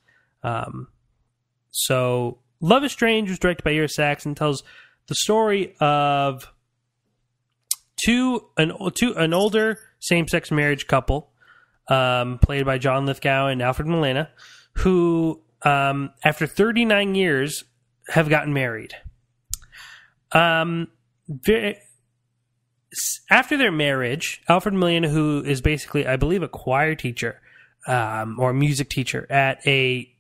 [SPEAKER 1] So Love is Strange was directed by Ira Sachs and tells the story of an older same-sex marriage couple, played by John Lithgow and Alfred Molina, who after 39 years have gotten married. After their marriage, Alfred Molina, who is basically, I believe, a choir teacher or music teacher at a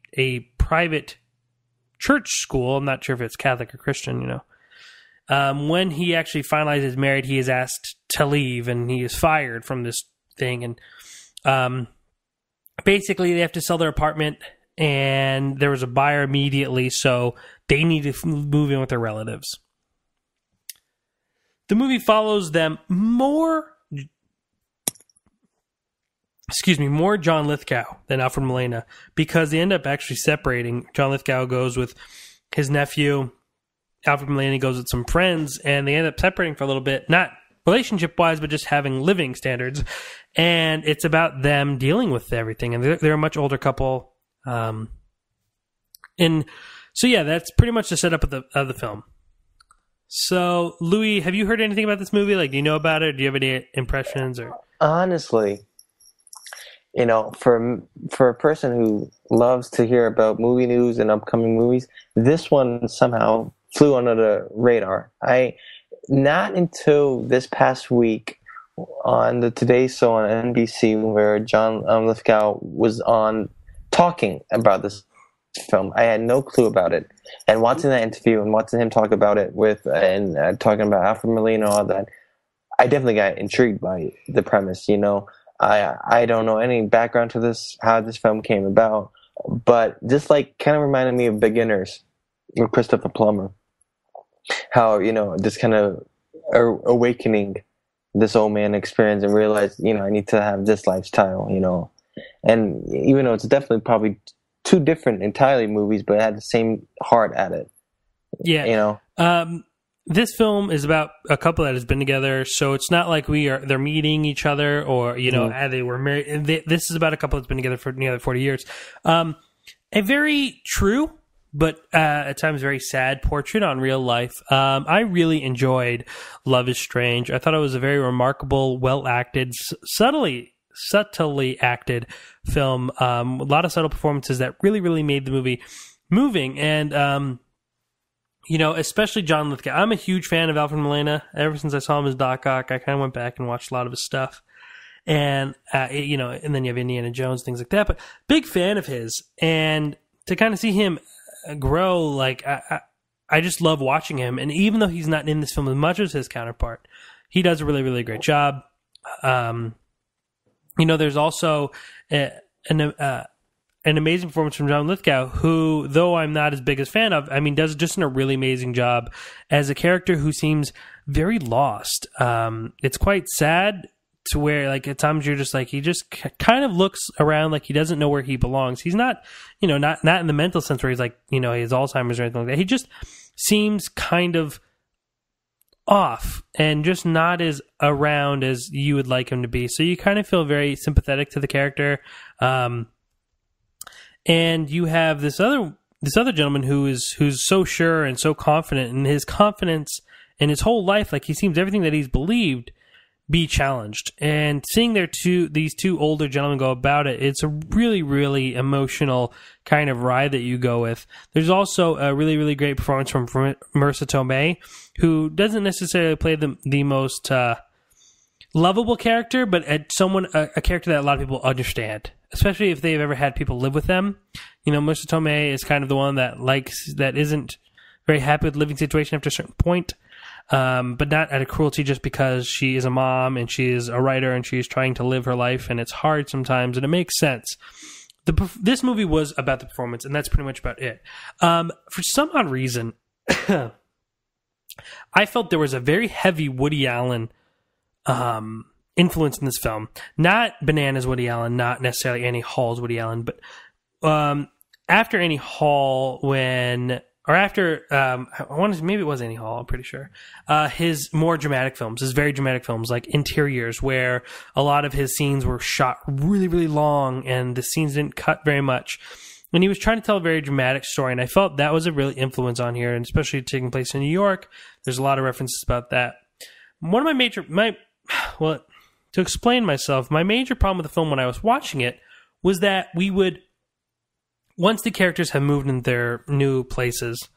[SPEAKER 1] private church school, I'm not sure if it's Catholic or Christian, when he actually finalizes married, he is asked to leave and he is fired from this thing. And basically they have to sell their apartment, and there was a buyer immediately, so they need to move in with their relatives. The movie follows them more John Lithgow than Alfred Molina, because they end up actually separating. John Lithgow goes with his nephew, Alfred Molina goes with some friends, and they end up separating for a little bit, not relationship-wise, but just having living standards. And it's about them dealing with everything. And they're a much older couple. And so, yeah, that's pretty much the setup of the film. So, Louis, have you heard anything about this movie? Like, do you know about it? Do you have any impressions? Or
[SPEAKER 2] Honestly, for a person who loves to hear about movie news and upcoming movies, this one somehow flew under the radar. Not until this past week on the Today Show on NBC, where John Lithgow was on talking about this film, I had no clue about it. And watching that interview and watching him talk about it talking about Alfred Molina and all that, I definitely got intrigued by the premise. I don't know any background to this, how this film came about, but this kind of reminded me of Beginners with Christopher Plummer. How, this kind of awakening this old man experience and realize, I need to have this lifestyle, and even though it's definitely probably 2 different entirely movies, but it had the same heart at it.
[SPEAKER 1] Yeah. This film is about a couple that has been together, so it's not like they're meeting each other or, they were married. This is about a couple that's been together for nearly 40 years. A very true, but at times very sad portrait on real life. I really enjoyed Love is Strange. I thought it was a very remarkable, well-acted, subtly acted film. A lot of subtle performances that really, really made the movie moving. And, especially John Lithgow. I'm a huge fan of Alfred Molina. Ever since I saw him as Doc Ock, I kind of went back and watched a lot of his stuff. And, and then you have Indiana Jones, things like that. But big fan of his. And to kind of see him grow, I just love watching him. And even though he's not in this film as much as his counterpart, he does a really, really great job. There's also an amazing performance from John Lithgow, who, though I'm not as big a fan of, does just a really amazing job as a character who seems very lost. It's quite sad to where, at times you're just he just kind of looks around like he doesn't know where he belongs. He's not, not in the mental sense where he's he has Alzheimer's or anything like that. He just seems kind of off and just not as around as you would like him to be. So you kind of feel very sympathetic to the character. And you have this other gentleman who's so sure and so confident, and his confidence in his whole life, like he seems everything that he's believed be challenged. And seeing these two older gentlemen go about it, it's a really, really emotional kind of ride that you go with. There's also a really, really great performance from Marissa Tomei, who doesn't necessarily play the most lovable character, but a character that a lot of people understand, especially if they've ever had people live with them. You know, Marissa Tomei is kind of the one that isn't very happy with the living situation after a certain point. But not out of cruelty, just because she is a mom and she is a writer and she's trying to live her life, and it's hard sometimes, and it makes sense. This movie was about the performance, and that's pretty much about it. For some odd reason, I felt there was a very heavy Woody Allen influence in this film. Not Bananas Woody Allen, not necessarily Annie Hall's Woody Allen, but after Annie Hall, maybe it was Annie Hall, I'm pretty sure. His more dramatic films, his very dramatic films, like Interiors, where a lot of his scenes were shot really, really long and the scenes didn't cut very much. And he was trying to tell a very dramatic story, and I felt that was a really influence on here, and especially taking place in New York. There's a lot of references about that. One of to explain myself, my major problem with the film when I was watching it was that once the characters have moved in their new places,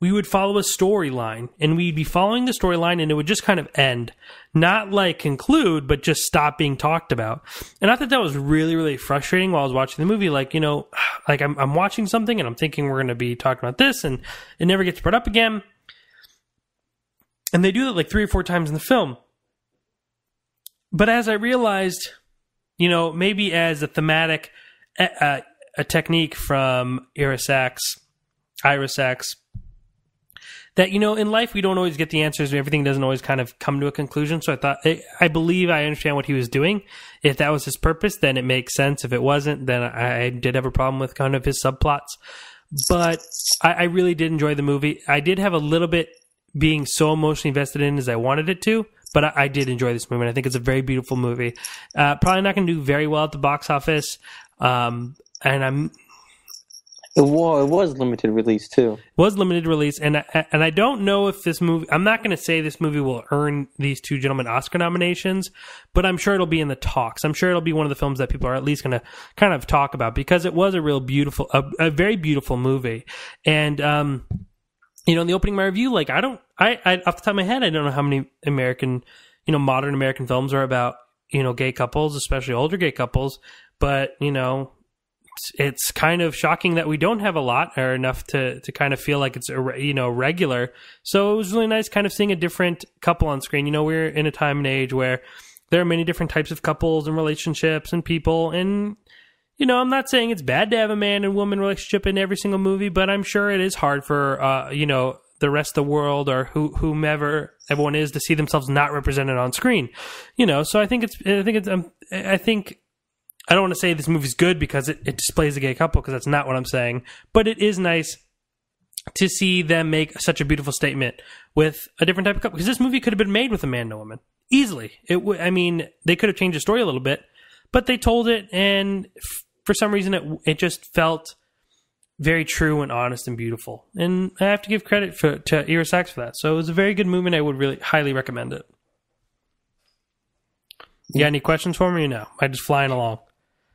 [SPEAKER 1] we would follow a storyline, and we'd be following the storyline, and it would just kind of end. Not like conclude, but just stop being talked about. And I thought that was really, really frustrating while I was watching the movie. Like, you know, like I'm watching something, and I'm thinking we're going to be talking about this, and it never gets brought up again. And they do that like 3 or 4 times in the film. But as I realized, you know, maybe as a thematic... a technique from Iris X, that, you know, in life we don't always get the answers, and everything doesn't always kind of come to a conclusion. So I believe I understand what he was doing. If that was his purpose, then it makes sense. If it wasn't, then I did have a problem with kind of his subplots. But I really did enjoy the movie. I did have a little bit being so emotionally invested in as I wanted it to, but I did enjoy this movie, and I think it's a very beautiful movie. Probably not going to do very well at the box office. And
[SPEAKER 2] it was limited release too.
[SPEAKER 1] It was limited release, and I don't know if this movie. I'm not going to say this movie will earn these two gentlemen Oscar nominations, but I'm sure it'll be in the talks. I'm sure it'll be one of the films that people are at least going to kind of talk about, because it was a very beautiful movie. And you know, in the opening of my review, like I off the top of my head, I don't know how many modern American films are about, you know, gay couples, especially older gay couples, but you know. It's kind of shocking that we don't have a lot, or enough to kind of feel like it's, you know, regular. So it was really nice kind of seeing a different couple on screen. You know, we're in a time and age where there are many different types of couples and relationships and people. And, you know, I'm not saying it's bad to have a man and woman relationship in every single movie, but I'm sure it is hard for, you know, the rest of the world, or whomever everyone is, to see themselves not represented on screen. You know, so I think I don't want to say this movie's good because it displays a gay couple, because that's not what I'm saying. But it is nice to see them make such a beautiful statement with a different type of couple. Because this movie could have been made with a man and a woman. Easily. They could have changed the story a little bit, but they told it, and for some reason it just felt very true and honest and beautiful. And I have to give credit to Iris X for that. So it was a very good movie, and I would really highly recommend it. You got any questions for me or no? Am I just flying along?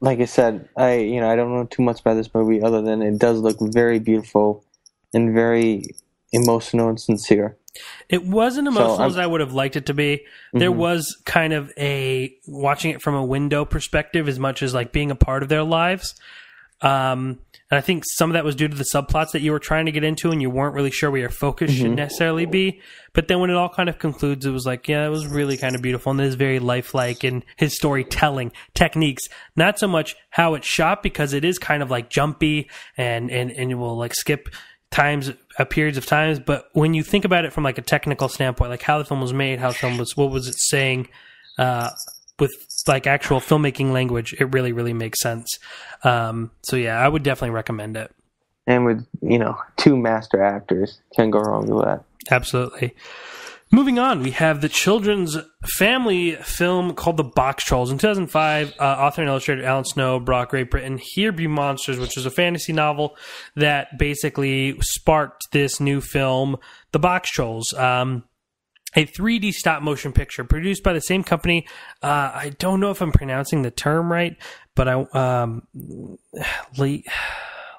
[SPEAKER 2] Like I said, I don't know too much about this movie other than it does look very beautiful and very emotional and sincere.
[SPEAKER 1] It wasn't emotional as I would have liked it to be. There was kind of watching it from a window perspective as much as like being a part of their lives. And I think some of that was due to the subplots that you were trying to get into, and you weren't really sure where your focus should necessarily be. But then when it all kind of concludes, it was like, yeah, it was really kind of beautiful, and it is very lifelike in his storytelling techniques. Not so much how it's shot, because it is kind of like jumpy and you will like skip periods of times. But when you think about it from like a technical standpoint, like how the film was made, what was it saying, with like actual filmmaking language, it really, really makes sense. So yeah, I would definitely recommend it.
[SPEAKER 2] And with, 2 master actors, can't go wrong with that.
[SPEAKER 1] Absolutely. Moving on, we have the children's family film called The Box Trolls. In 2005, author and illustrator Alan Snow brought Great Britain Here Be Monsters, which is a fantasy novel that basically sparked this new film, The Box Trolls. A 3D stop-motion picture produced by the same company. I don't know if I'm pronouncing the term right, but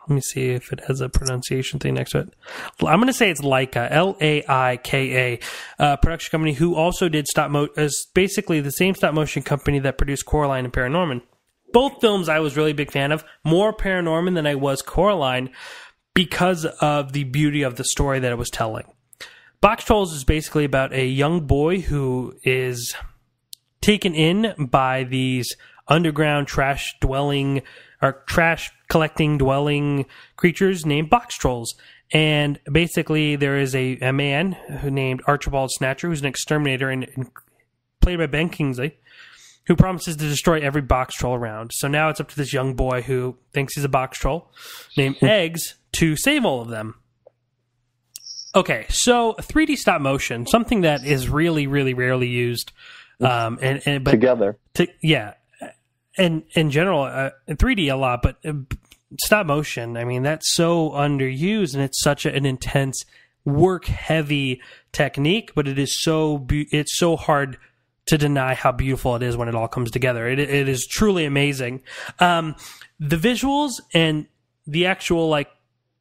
[SPEAKER 1] let me see if it has a pronunciation thing next to it. I'm going to say it's Laika, Laika, production company who also did is basically the same stop-motion company that produced Coraline and Paranorman. Both films I was really a big fan of. More Paranorman than I was Coraline because of the beauty of the story that it was telling. Box Trolls is basically about a young boy who is taken in by these underground trash collecting dwelling creatures named box trolls. And basically there is a man named Archibald Snatcher, who's an exterminator and played by Ben Kingsley, who promises to destroy every box troll around. So now it's up to this young boy who thinks he's a box troll named Eggs to save all of them. Okay, so 3D stop motion, something that is really, really rarely used. But
[SPEAKER 2] together.
[SPEAKER 1] And in general, 3D a lot, but stop motion, I mean, that's so underused, and it's such an intense, work-heavy technique, but it's so hard to deny how beautiful it is when it all comes together. It is truly amazing. The visuals and the actual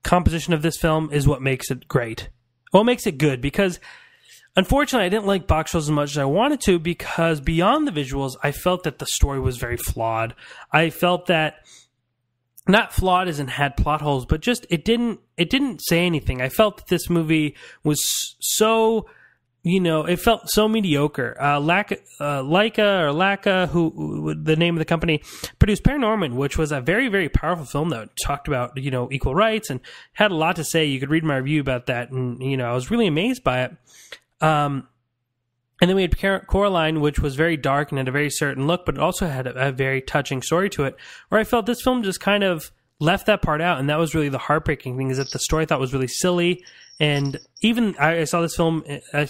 [SPEAKER 1] composition of this film is what makes it great. What makes it good, because unfortunately, I didn't like Box Trolls as much as I wanted to, because beyond the visuals, I felt that the story was very flawed. I felt that, not flawed as in had plot holes, but just it didn't say anything. I felt that this movie was so, it felt so mediocre. Laika, who the name of the company, produced Paranorman, which was a very, very powerful film that talked about, equal rights and had a lot to say. You could read my review about that, and, I was really amazed by it. And then we had Coraline, which was very dark and had a very certain look, but it also had a very touching story to it, where I felt this film just kind of left that part out, and that was really the heartbreaking thing, is that the story I thought was really silly. And even I saw this film in a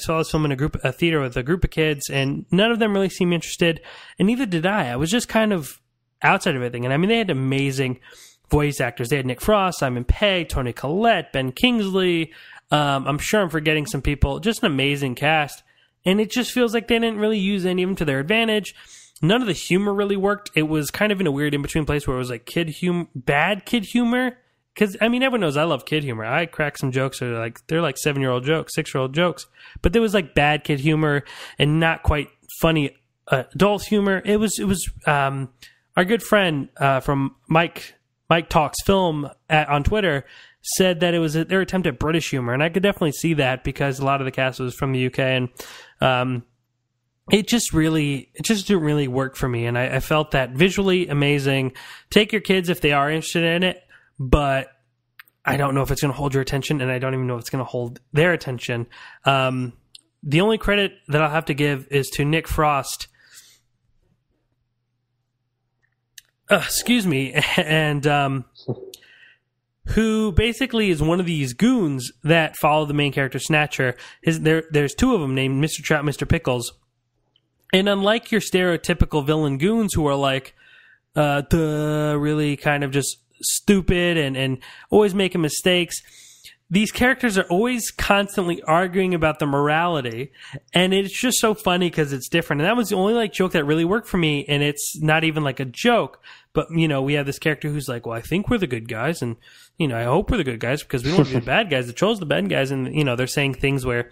[SPEAKER 1] theater with a group of kids, and none of them really seemed interested, and neither did I. I was just kind of outside of everything. And I mean, they had amazing voice actors. They had Nick Frost, Simon Pegg, Toni Collette, Ben Kingsley. I'm sure I'm forgetting some people. Just an amazing cast. And it just feels like they didn't really use any of them to their advantage. None of the humor really worked. It was kind of in a weird in-between place where it was like bad kid humor. Because, I mean, everyone knows I love kid humor. I crack some jokes that are they're like 7-year-old jokes, 6-year-old jokes. But there was bad kid humor and not quite funny adult humor. It was our good friend from Mike Talks Film on Twitter said that it was their attempt at British humor, and I could definitely see that because a lot of the cast was from the UK, and it just didn't really work for me. And I felt that visually amazing. Take your kids if they are interested in it, but I don't know if it's going to hold your attention, and I don't even know if it's going to hold their attention. The only credit that I'll have to give is to Nick Frost. And who basically is one of these goons that follow the main character Snatcher. There's two of them named Mr. Trout, Mr. Pickles. And unlike your stereotypical villain goons who are really kind of just stupid and always making mistakes, these characters are always constantly arguing about the morality, and it's just so funny because it's different. And that was the only joke that really worked for me, and it's not even a joke. But, we have this character who's well, I think we're the good guys, and, I hope we're the good guys because we don't want to be the bad guys. The trolls the bad guys, and, they're saying things where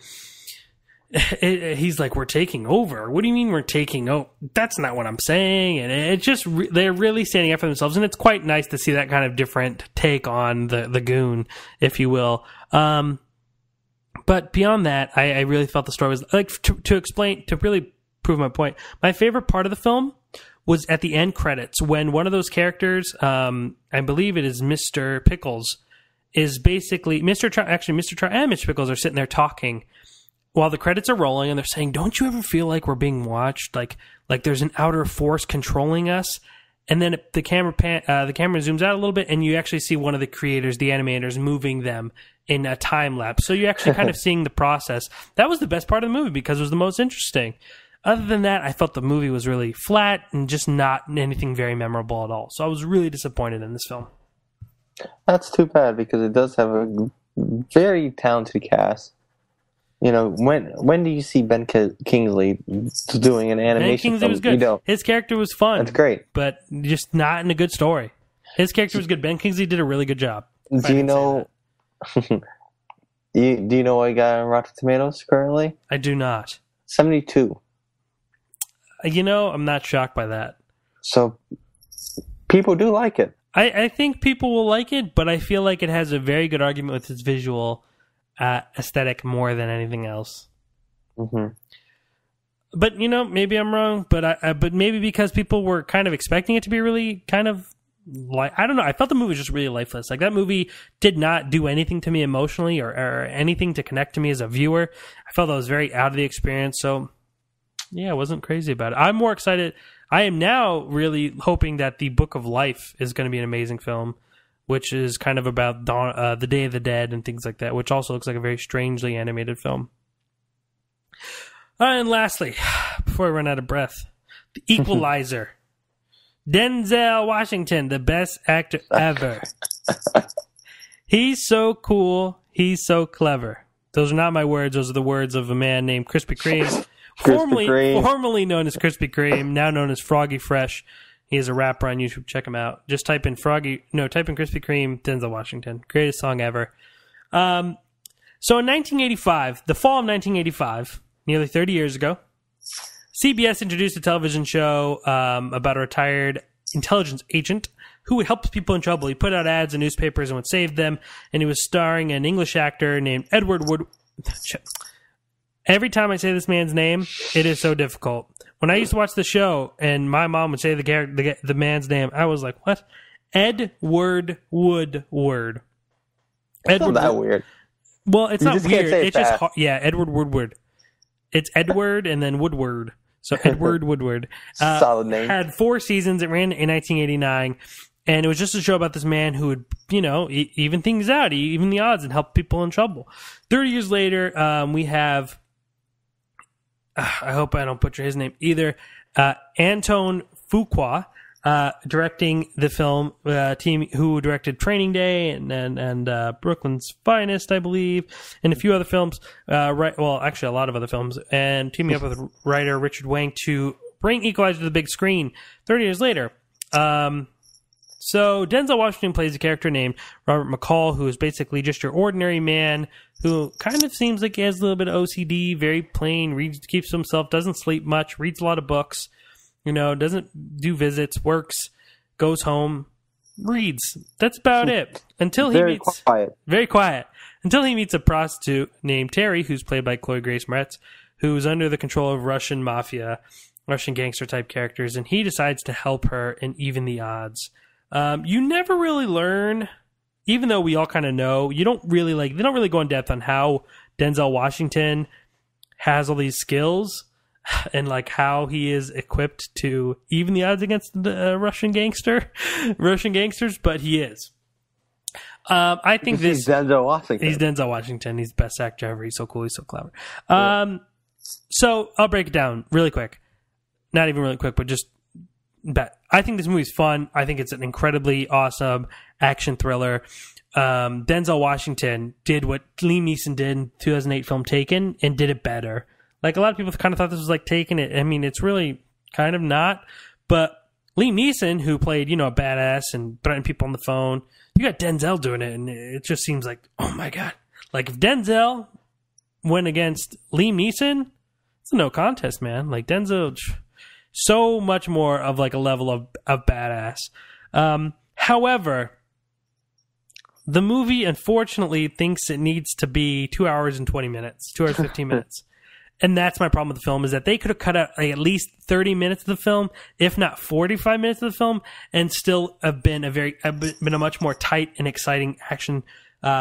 [SPEAKER 1] he's we're taking over. What do you mean we're taking over? That's not what I'm saying. And it just, they're really standing up for themselves, and it's quite nice to see that kind of different take on the goon, if you will. But beyond that, I really felt the story was, to really prove my point, my favorite part of the film was at the end credits when one of those characters, I believe it is Mr. Pickles, is basically Mr. Trout and Mr. Pickles are sitting there talking while the credits are rolling, and they're saying, "Don't you ever feel like we're being watched? Like there's an outer force controlling us?" and then the camera zooms out a little bit, and you actually see one of the creators, the animators, moving them in a time lapse. So you're actually kind of seeing the process. That was the best part of the movie because it was the most interesting. Other than that, I felt the movie was really flat and just not anything very memorable at all. So I was really disappointed in this film.
[SPEAKER 2] That's too bad because it does have a very talented cast. You know, when do you see Ben Kingsley doing an animation? Ben
[SPEAKER 1] Kingsley
[SPEAKER 2] film?
[SPEAKER 1] was good. His character was fun.
[SPEAKER 2] That's great,
[SPEAKER 1] but just not in a good story. His character was good. Ben Kingsley did a really good job.
[SPEAKER 2] Do you know? Do you know what I got on Rotten Tomatoes currently?
[SPEAKER 1] I do not.
[SPEAKER 2] 72.
[SPEAKER 1] You know, I'm not shocked by that.
[SPEAKER 2] So people do like it.
[SPEAKER 1] I think people will like it, but I feel like it has a very good argument with its visual aesthetic more than anything else.
[SPEAKER 2] Mm-hmm.
[SPEAKER 1] But you know, maybe I'm wrong. But maybe because people were kind of expecting it to be really kind of like, I don't know. I felt the movie was just really lifeless. Like that movie did not do anything to me emotionally or anything to connect to me as a viewer. I felt I was very out of the experience. So yeah, I wasn't crazy about it. I'm more excited. I am now really hoping that the Book of Life is going to be an amazing film, which is kind of about the Day of the Dead and things like that, which also looks like a very strangely animated film. And lastly, before I run out of breath, The Equalizer. Denzel Washington, the best actor ever. He's so cool. He's so clever. Those are not my words. Those are the words of a man named Krispy Kreme. Formerly known as Krispy Kreme, now known as Froggy Fresh. He is a rapper on YouTube. Check him out. Just type in Krispy Kreme, Denzel Washington. Greatest song ever. So in 1985, the fall of 1985, nearly 30 years ago, CBS introduced a television show about a retired intelligence agent who helped people in trouble. He put out ads in newspapers and would save them, and he was starring an English actor named Edward Wood. Every time I say this man's name, it is so difficult. When I used to watch the show and my mom would say the man's name, I was like, what? Edward Woodward.
[SPEAKER 2] It's not that weird.
[SPEAKER 1] Well, it's not weird. It's
[SPEAKER 2] fast.
[SPEAKER 1] just, yeah, Edward Woodward. It's Edward and then Woodward. So Edward Woodward.
[SPEAKER 2] Solid name.
[SPEAKER 1] Had 4 seasons. It ran in 1989. And it was just a show about this man who would, you know, even things out, even the odds, and help people in trouble. 30 years later, we have... I hope I don't butcher his name either. Anton Fuqua directing the film. Team who directed Training Day and Brooklyn's Finest, I believe, and a few other films. Actually, a lot of other films. And teaming up with writer Richard Wang to bring Equalizer to the big screen 30 years later. So Denzel Washington plays a character named Robert McCall, who is basically just your ordinary man who kind of seems like he has a little bit of OCD, very plain, keeps to himself, doesn't sleep much, reads a lot of books, you know, doesn't do visits, works, goes home, reads. That's about it. Until he meets... Very quiet. Until he meets a prostitute named Terry, who's played by Chloe Grace Moretz, who's under the control of Russian mafia, Russian gangster type characters, and he decides to help her and even the odds. You never really learn, even though we all kind of know, they don't really go in depth on how Denzel Washington has all these skills and like how he is equipped to even the odds against the Russian gangsters, but he is. I think
[SPEAKER 2] he's Denzel Washington.
[SPEAKER 1] He's Denzel Washington. He's the best actor ever. He's so cool. He's so clever. So I'll break it down really quick. Not even really quick, but just I think this movie's fun. I think it's an incredibly awesome action thriller. Denzel Washington did what Liam Neeson did in 2008 film Taken and did it better. Like, a lot of people kind of thought this was like Taken. I mean, it's really kind of not. But Liam Neeson, who played, you know, a badass and threatened people on the phone, you got Denzel doing it, and it just seems like, oh my God. Like, if Denzel went against Liam Neeson, it's a no contest, man. Like, Denzel... so much more of like a level of badass. However, the movie unfortunately thinks it needs to be 2 hours and 20 minutes, 2 hours 15 minutes. And that's my problem with the film, is that they could have cut out like at least 30 minutes of the film, if not 45 minutes of the film, and still have been a much more tight and exciting action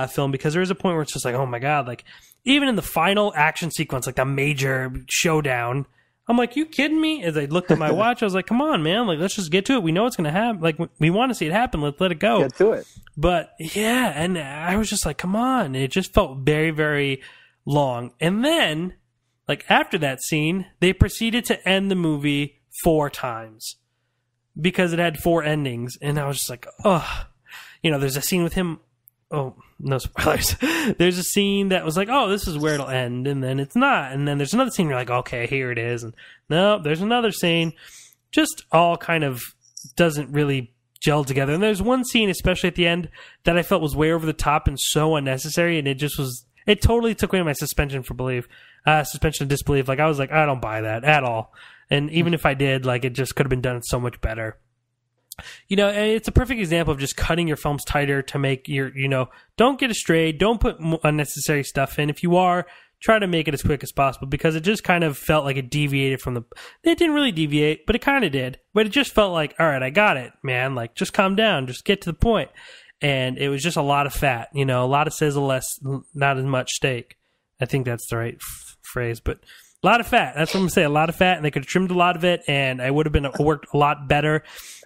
[SPEAKER 1] film, because there is a point where it's just like, oh my God, like even in the final action sequence, like the major showdown, I'm like, you kidding me? As I looked at my watch, I was like, come on, man. Like, let's just get to it. We know it's going to happen. Like, we want to see it happen. Let's let it go.
[SPEAKER 2] Get to it.
[SPEAKER 1] But, yeah, and I was just like, come on. It just felt very, very long. And then, like, after that scene, they proceeded to end the movie 4 times because it had 4 endings. And I was just like, oh. You know, there's a scene with him. Oh, no spoilers. There's a scene that was like, oh, this is where it'll end, and then it's not. And then there's another scene, you're like, okay, here it is. And no, there's another scene. Just all kind of doesn't really gel together. And there's one scene, especially at the end, that I felt was way over the top and so unnecessary, and it totally took away my suspension of disbelief. Like, I was like, I don't buy that at all. And even if I did, like, it just could have been done so much better. You know, it's a perfect example of just cutting your films tighter to make your, you know, don't get astray, don't put unnecessary stuff in. If you are, try to make it as quick as possible, because it just kind of felt like it deviated from it didn't really deviate, but it kind of did. But it just felt like, all right, I got it, man. Like, just calm down, just get to the point. And it was just a lot of fat, you know, a lot of sizzle, less, not as much steak. I think that's the right phrase, but a lot of fat. That's what I'm going to say, a lot of fat, and they could have trimmed a lot of it, and I would have been worked a lot better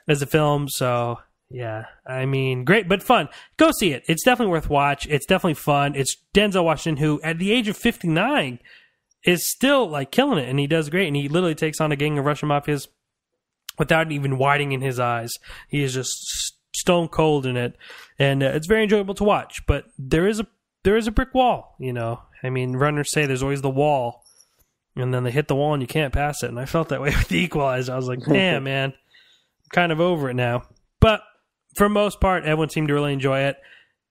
[SPEAKER 1] as a film. So yeah, I mean, great, but fun. Go see it. It's definitely worth watch. It's definitely fun. It's Denzel Washington, who at the age of 59 is still like killing it, and he does great. And he literally takes on a gang of Russian mafias without even widening his eyes. He is just stone cold in it, and it's very enjoyable to watch. But there is a brick wall, you know. I mean, runners say there's always the wall, and then they hit the wall and you can't pass it. And I felt that way with The Equalizer. I was like, man, I'm kind of over it now. But for the most part, everyone seemed to really enjoy it.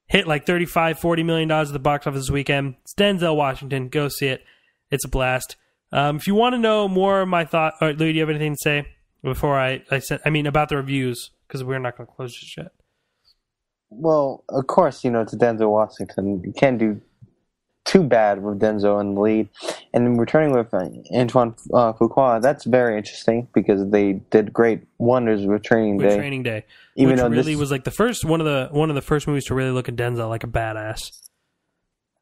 [SPEAKER 1] Hit like $35-40 million at the box office this weekend. It's Denzel Washington. Go see it. It's a blast. If you want to know more of my thought, Louis, do you have anything to say before about the reviews? Because we're not going to close this yet.
[SPEAKER 2] Well, of course, you know, it's Denzel Washington. You can't do too bad with Denzel in the lead. And then returning with Antoine Fuqua, that's very interesting because they did great wonders with Training Day. Even
[SPEAKER 1] which
[SPEAKER 2] though
[SPEAKER 1] really was like the first one of the first movies to really look at Denzel like a badass,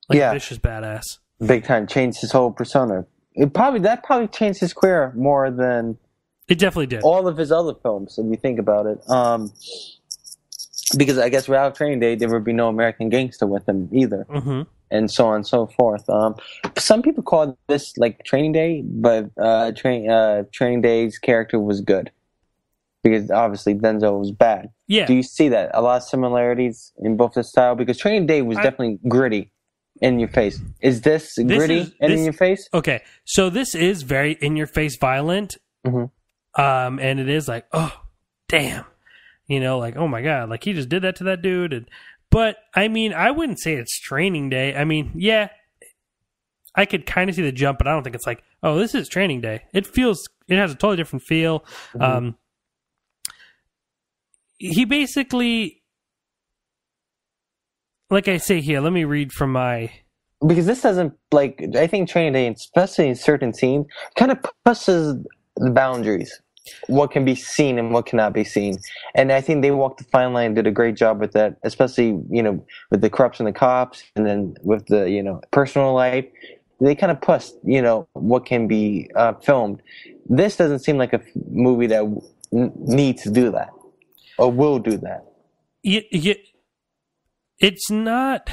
[SPEAKER 1] like a vicious badass,
[SPEAKER 2] big time. Changed his whole persona. That probably changed his career more than
[SPEAKER 1] it definitely did
[SPEAKER 2] all of his other films. If you think about it, because I guess without Training Day, there would be no American Gangster with him either. Mm-hmm. And so on and so forth. Some people call this like Training Day, but Training Day's character was good because obviously Denzel was bad.
[SPEAKER 1] Yeah.
[SPEAKER 2] Do you see that? A lot of similarities in both the style because Training Day was definitely gritty, in your face. Is this gritty and in your face?
[SPEAKER 1] Okay, so this is very in your face, violent, and it is like, oh, damn, you know, like, oh my god, like he just did that to that dude. But, I mean, I wouldn't say it's Training Day. I mean, yeah, I could kind of see the jump, but I don't think it's like, oh, this is Training Day. It has a totally different feel. Mm-hmm. He basically, like I say here, let me read from my...
[SPEAKER 2] Because this doesn't, like, I think Training Day, especially in certain scenes, kind of pushes the boundaries. What can be seen and what cannot be seen. And I think they walked the fine line and did a great job with that, especially, you know, with the corruption of the cops and then with the, you know, personal life. They kind of pushed, you know, what can be filmed. This doesn't seem like a movie that needs to do that or will do that.
[SPEAKER 1] It's not...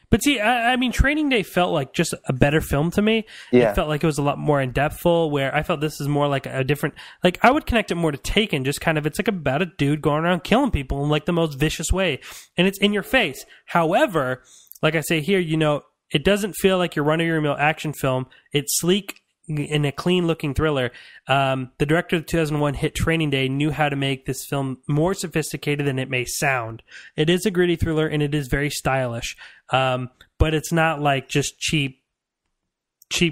[SPEAKER 1] But see, I mean, Training Day felt like just a better film to me. Yeah. It felt like it was a lot more in-depthful, where I felt this is more like a different... Like, I would connect it more to Taken, just kind of... It's like about a dude going around killing people in, like, the most vicious way. And it's in your face. However, like I say here, you know, it doesn't feel like your run-of-your-mill action film. It's sleek in a clean-looking thriller. The director of the 2001 hit Training Day knew how to make this film more sophisticated than it may sound. It is a gritty thriller, and it is very stylish. But it's not like just cheap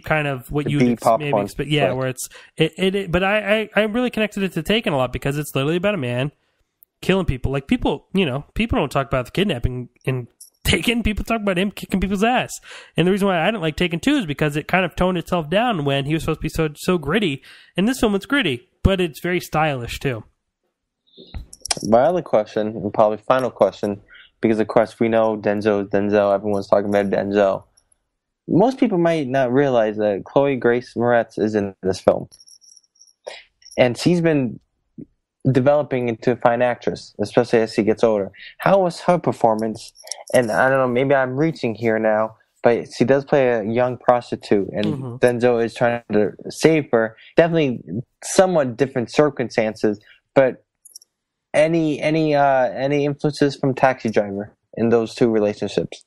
[SPEAKER 1] kind of what you'd maybe expect. Yeah, right. Where it's but I really connected it to Taken a lot because it's literally about a man killing people. Like people, you know, people don't talk about the kidnapping in Taken. People talk about him kicking people's ass. And the reason why I didn't like Taken 2 is because it kind of toned itself down when he was supposed to be so gritty. In this film, it's gritty, but it's very stylish too.
[SPEAKER 2] My other question, and probably final question, because of course we know Denzel is Denzel. Everyone's talking about Denzel. Most people might not realize that Chloe Grace Moretz is in this film. and she's been developing into a fine actress, especially as she gets older. How was her performance? And I don't know, maybe I'm reaching here now, but she does play a young prostitute, and Denzel is trying to save her. Definitely somewhat different circumstances, but any influences from Taxi Driver in those two relationships?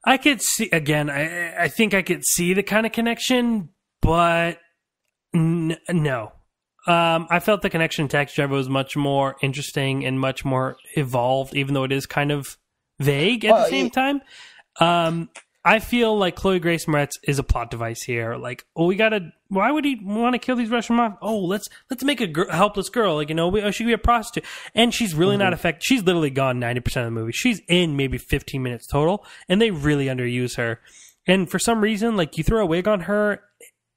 [SPEAKER 1] I could see, again, I think I could see the kind of connection, but no. I felt the connection to Taxi Driver was much more interesting and much more evolved, even though it is kind of vague at the same time. I feel like Chloe Grace Moretz is a plot device here. Like, why would he want to kill these Russian mafia? Oh, let's make a helpless girl. Like, she could be a prostitute. And she's really not effective. She's literally gone 90% of the movie. She's in maybe 15 minutes total, and they really underuse her. And for some reason, like, you throw a wig on her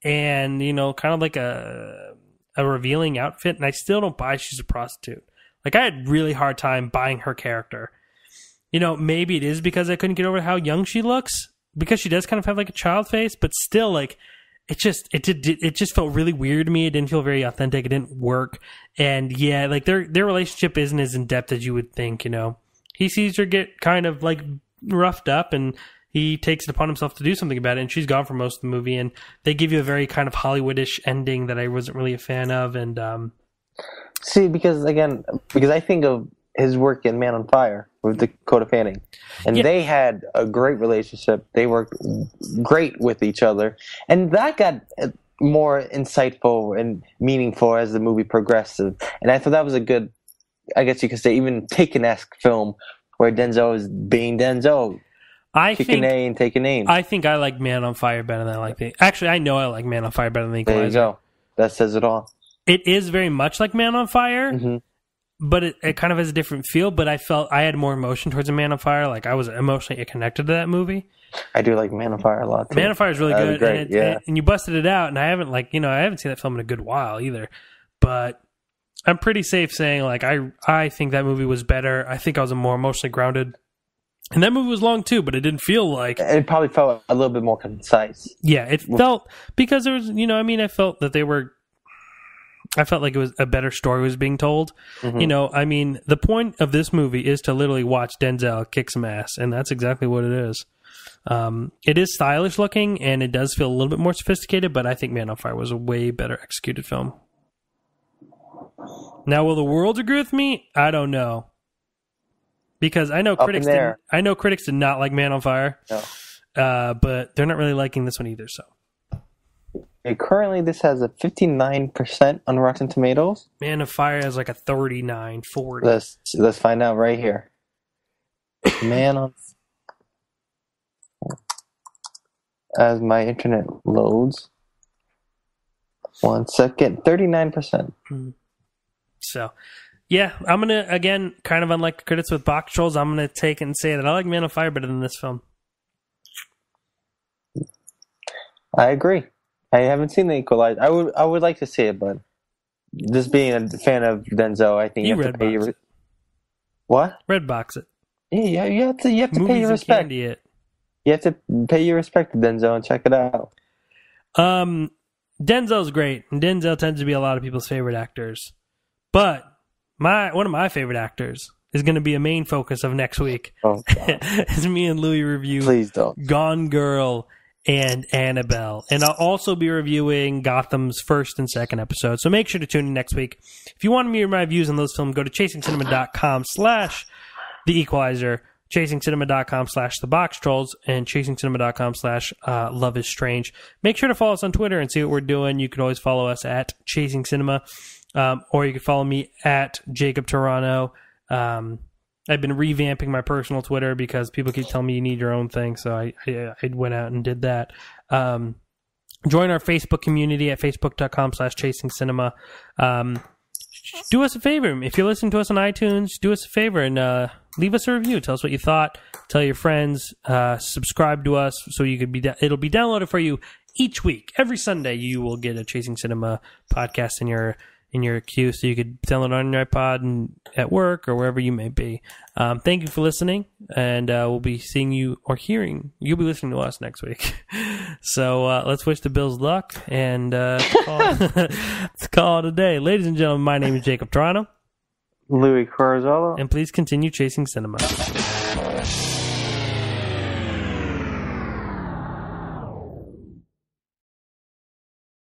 [SPEAKER 1] and, kind of like a revealing outfit, and I still don't buy she's a prostitute. Like, I had really hard time buying her character. Maybe it is because I couldn't get over how young she looks, because she does kind of have like a child face, but still, like, it just felt really weird to me. It didn't feel very authentic. It didn't work. And yeah, like their relationship isn't as in depth as you would think. He sees her get kind of like roughed up, and he takes it upon himself to do something about it, and she's gone for most of the movie, and they give you a very kind of Hollywoodish ending that I wasn't really a fan of. And
[SPEAKER 2] see, because I think of his work in Man on Fire with Dakota Fanning, and they had a great relationship. They worked great with each other, and that got more insightful and meaningful as the movie progressed. And I thought that was a good, I guess you could say, even Taken-esque film where Denzel is being Denzel. Kicking A and taking names.
[SPEAKER 1] I think I like Man on Fire better than I like the... Actually, I know I like Man on Fire better than the Equalizer.
[SPEAKER 2] There you go. That says it all.
[SPEAKER 1] It is very much like Man on Fire, but it kind of has a different feel, but I felt I had more emotion towards a Man on Fire. Like, I was emotionally connected to that movie.
[SPEAKER 2] I do like Man on Fire a lot, too.
[SPEAKER 1] Man on Fire is really good.
[SPEAKER 2] Great,
[SPEAKER 1] and you busted it out, and I haven't seen that film in a good while either. But I'm pretty safe saying, like, I think that movie was better. I think I was more emotionally grounded. And that movie was long too, but it didn't feel like...
[SPEAKER 2] It probably felt a little bit more concise.
[SPEAKER 1] Yeah, it felt... Because there was... I felt that they were... I felt like it was a better story was being told. The point of this movie is to literally watch Denzel kick some ass, and that's exactly what it is. It is stylish looking, and it does feel a little bit more sophisticated, but I think Man on Fire was a way better executed film. Now, will the world agree with me? I don't know. Because I know critics did not like Man on Fire, but they're not really liking this one either. So,
[SPEAKER 2] currently, this has a 59% on Rotten Tomatoes.
[SPEAKER 1] Man on Fire has like a 39, 40.
[SPEAKER 2] Let's find out right here. Man on... As my internet loads. 1 second. 39%.
[SPEAKER 1] So... Yeah, I'm going to, again, kind of unlike the critics with box trolls, I'm going to take it and say that I like Man on Fire better than this film.
[SPEAKER 2] I agree. I haven't seen The Equalizer. I would like to see it, but just being a fan of Denzel, I think you have to pay your... What?
[SPEAKER 1] Redbox it.
[SPEAKER 2] Yeah, you have to pay your respect. You have to pay your respect to Denzel and check it out.
[SPEAKER 1] Denzel's great, and Denzel tends to be a lot of people's favorite actors. But... one of my favorite actors is going to be a main focus of next week.
[SPEAKER 2] Oh,
[SPEAKER 1] as me and Louis review
[SPEAKER 2] Please don't.
[SPEAKER 1] Gone Girl and Annabelle. And I'll also be reviewing Gotham's first and second episode. So make sure to tune in next week. If you want to hear my views on those films, go to chasingcinema.com/The Equalizer, chasingcinema.com/The Box Trolls, and chasingcinema.com/Love is Strange. Make sure to follow us on Twitter and see what we're doing. You can always follow us at Chasing Cinema. Or you can follow me at Jacob Toronto. I've been revamping my personal Twitter because people keep telling me you need your own thing, so I went out and did that. Join our Facebook community at facebook.com/Chasing Cinema. Do us a favor. If you're listening to us on iTunes, do us a favor and leave us a review. Tell us what you thought. Tell your friends. Subscribe to us so you could it'll be downloaded for you each week. Every Sunday, you will get a Chasing Cinema podcast in your in your queue so you could download it on your iPod and at work or wherever you may be. Thank you for listening, and we'll be seeing you or hearing. You'll be listening to us next week. So let's wish the Bills luck and let's call it a day. Ladies and gentlemen, my name is Jacob Toronto.
[SPEAKER 2] Louis Corazolo.
[SPEAKER 1] And please continue chasing cinema.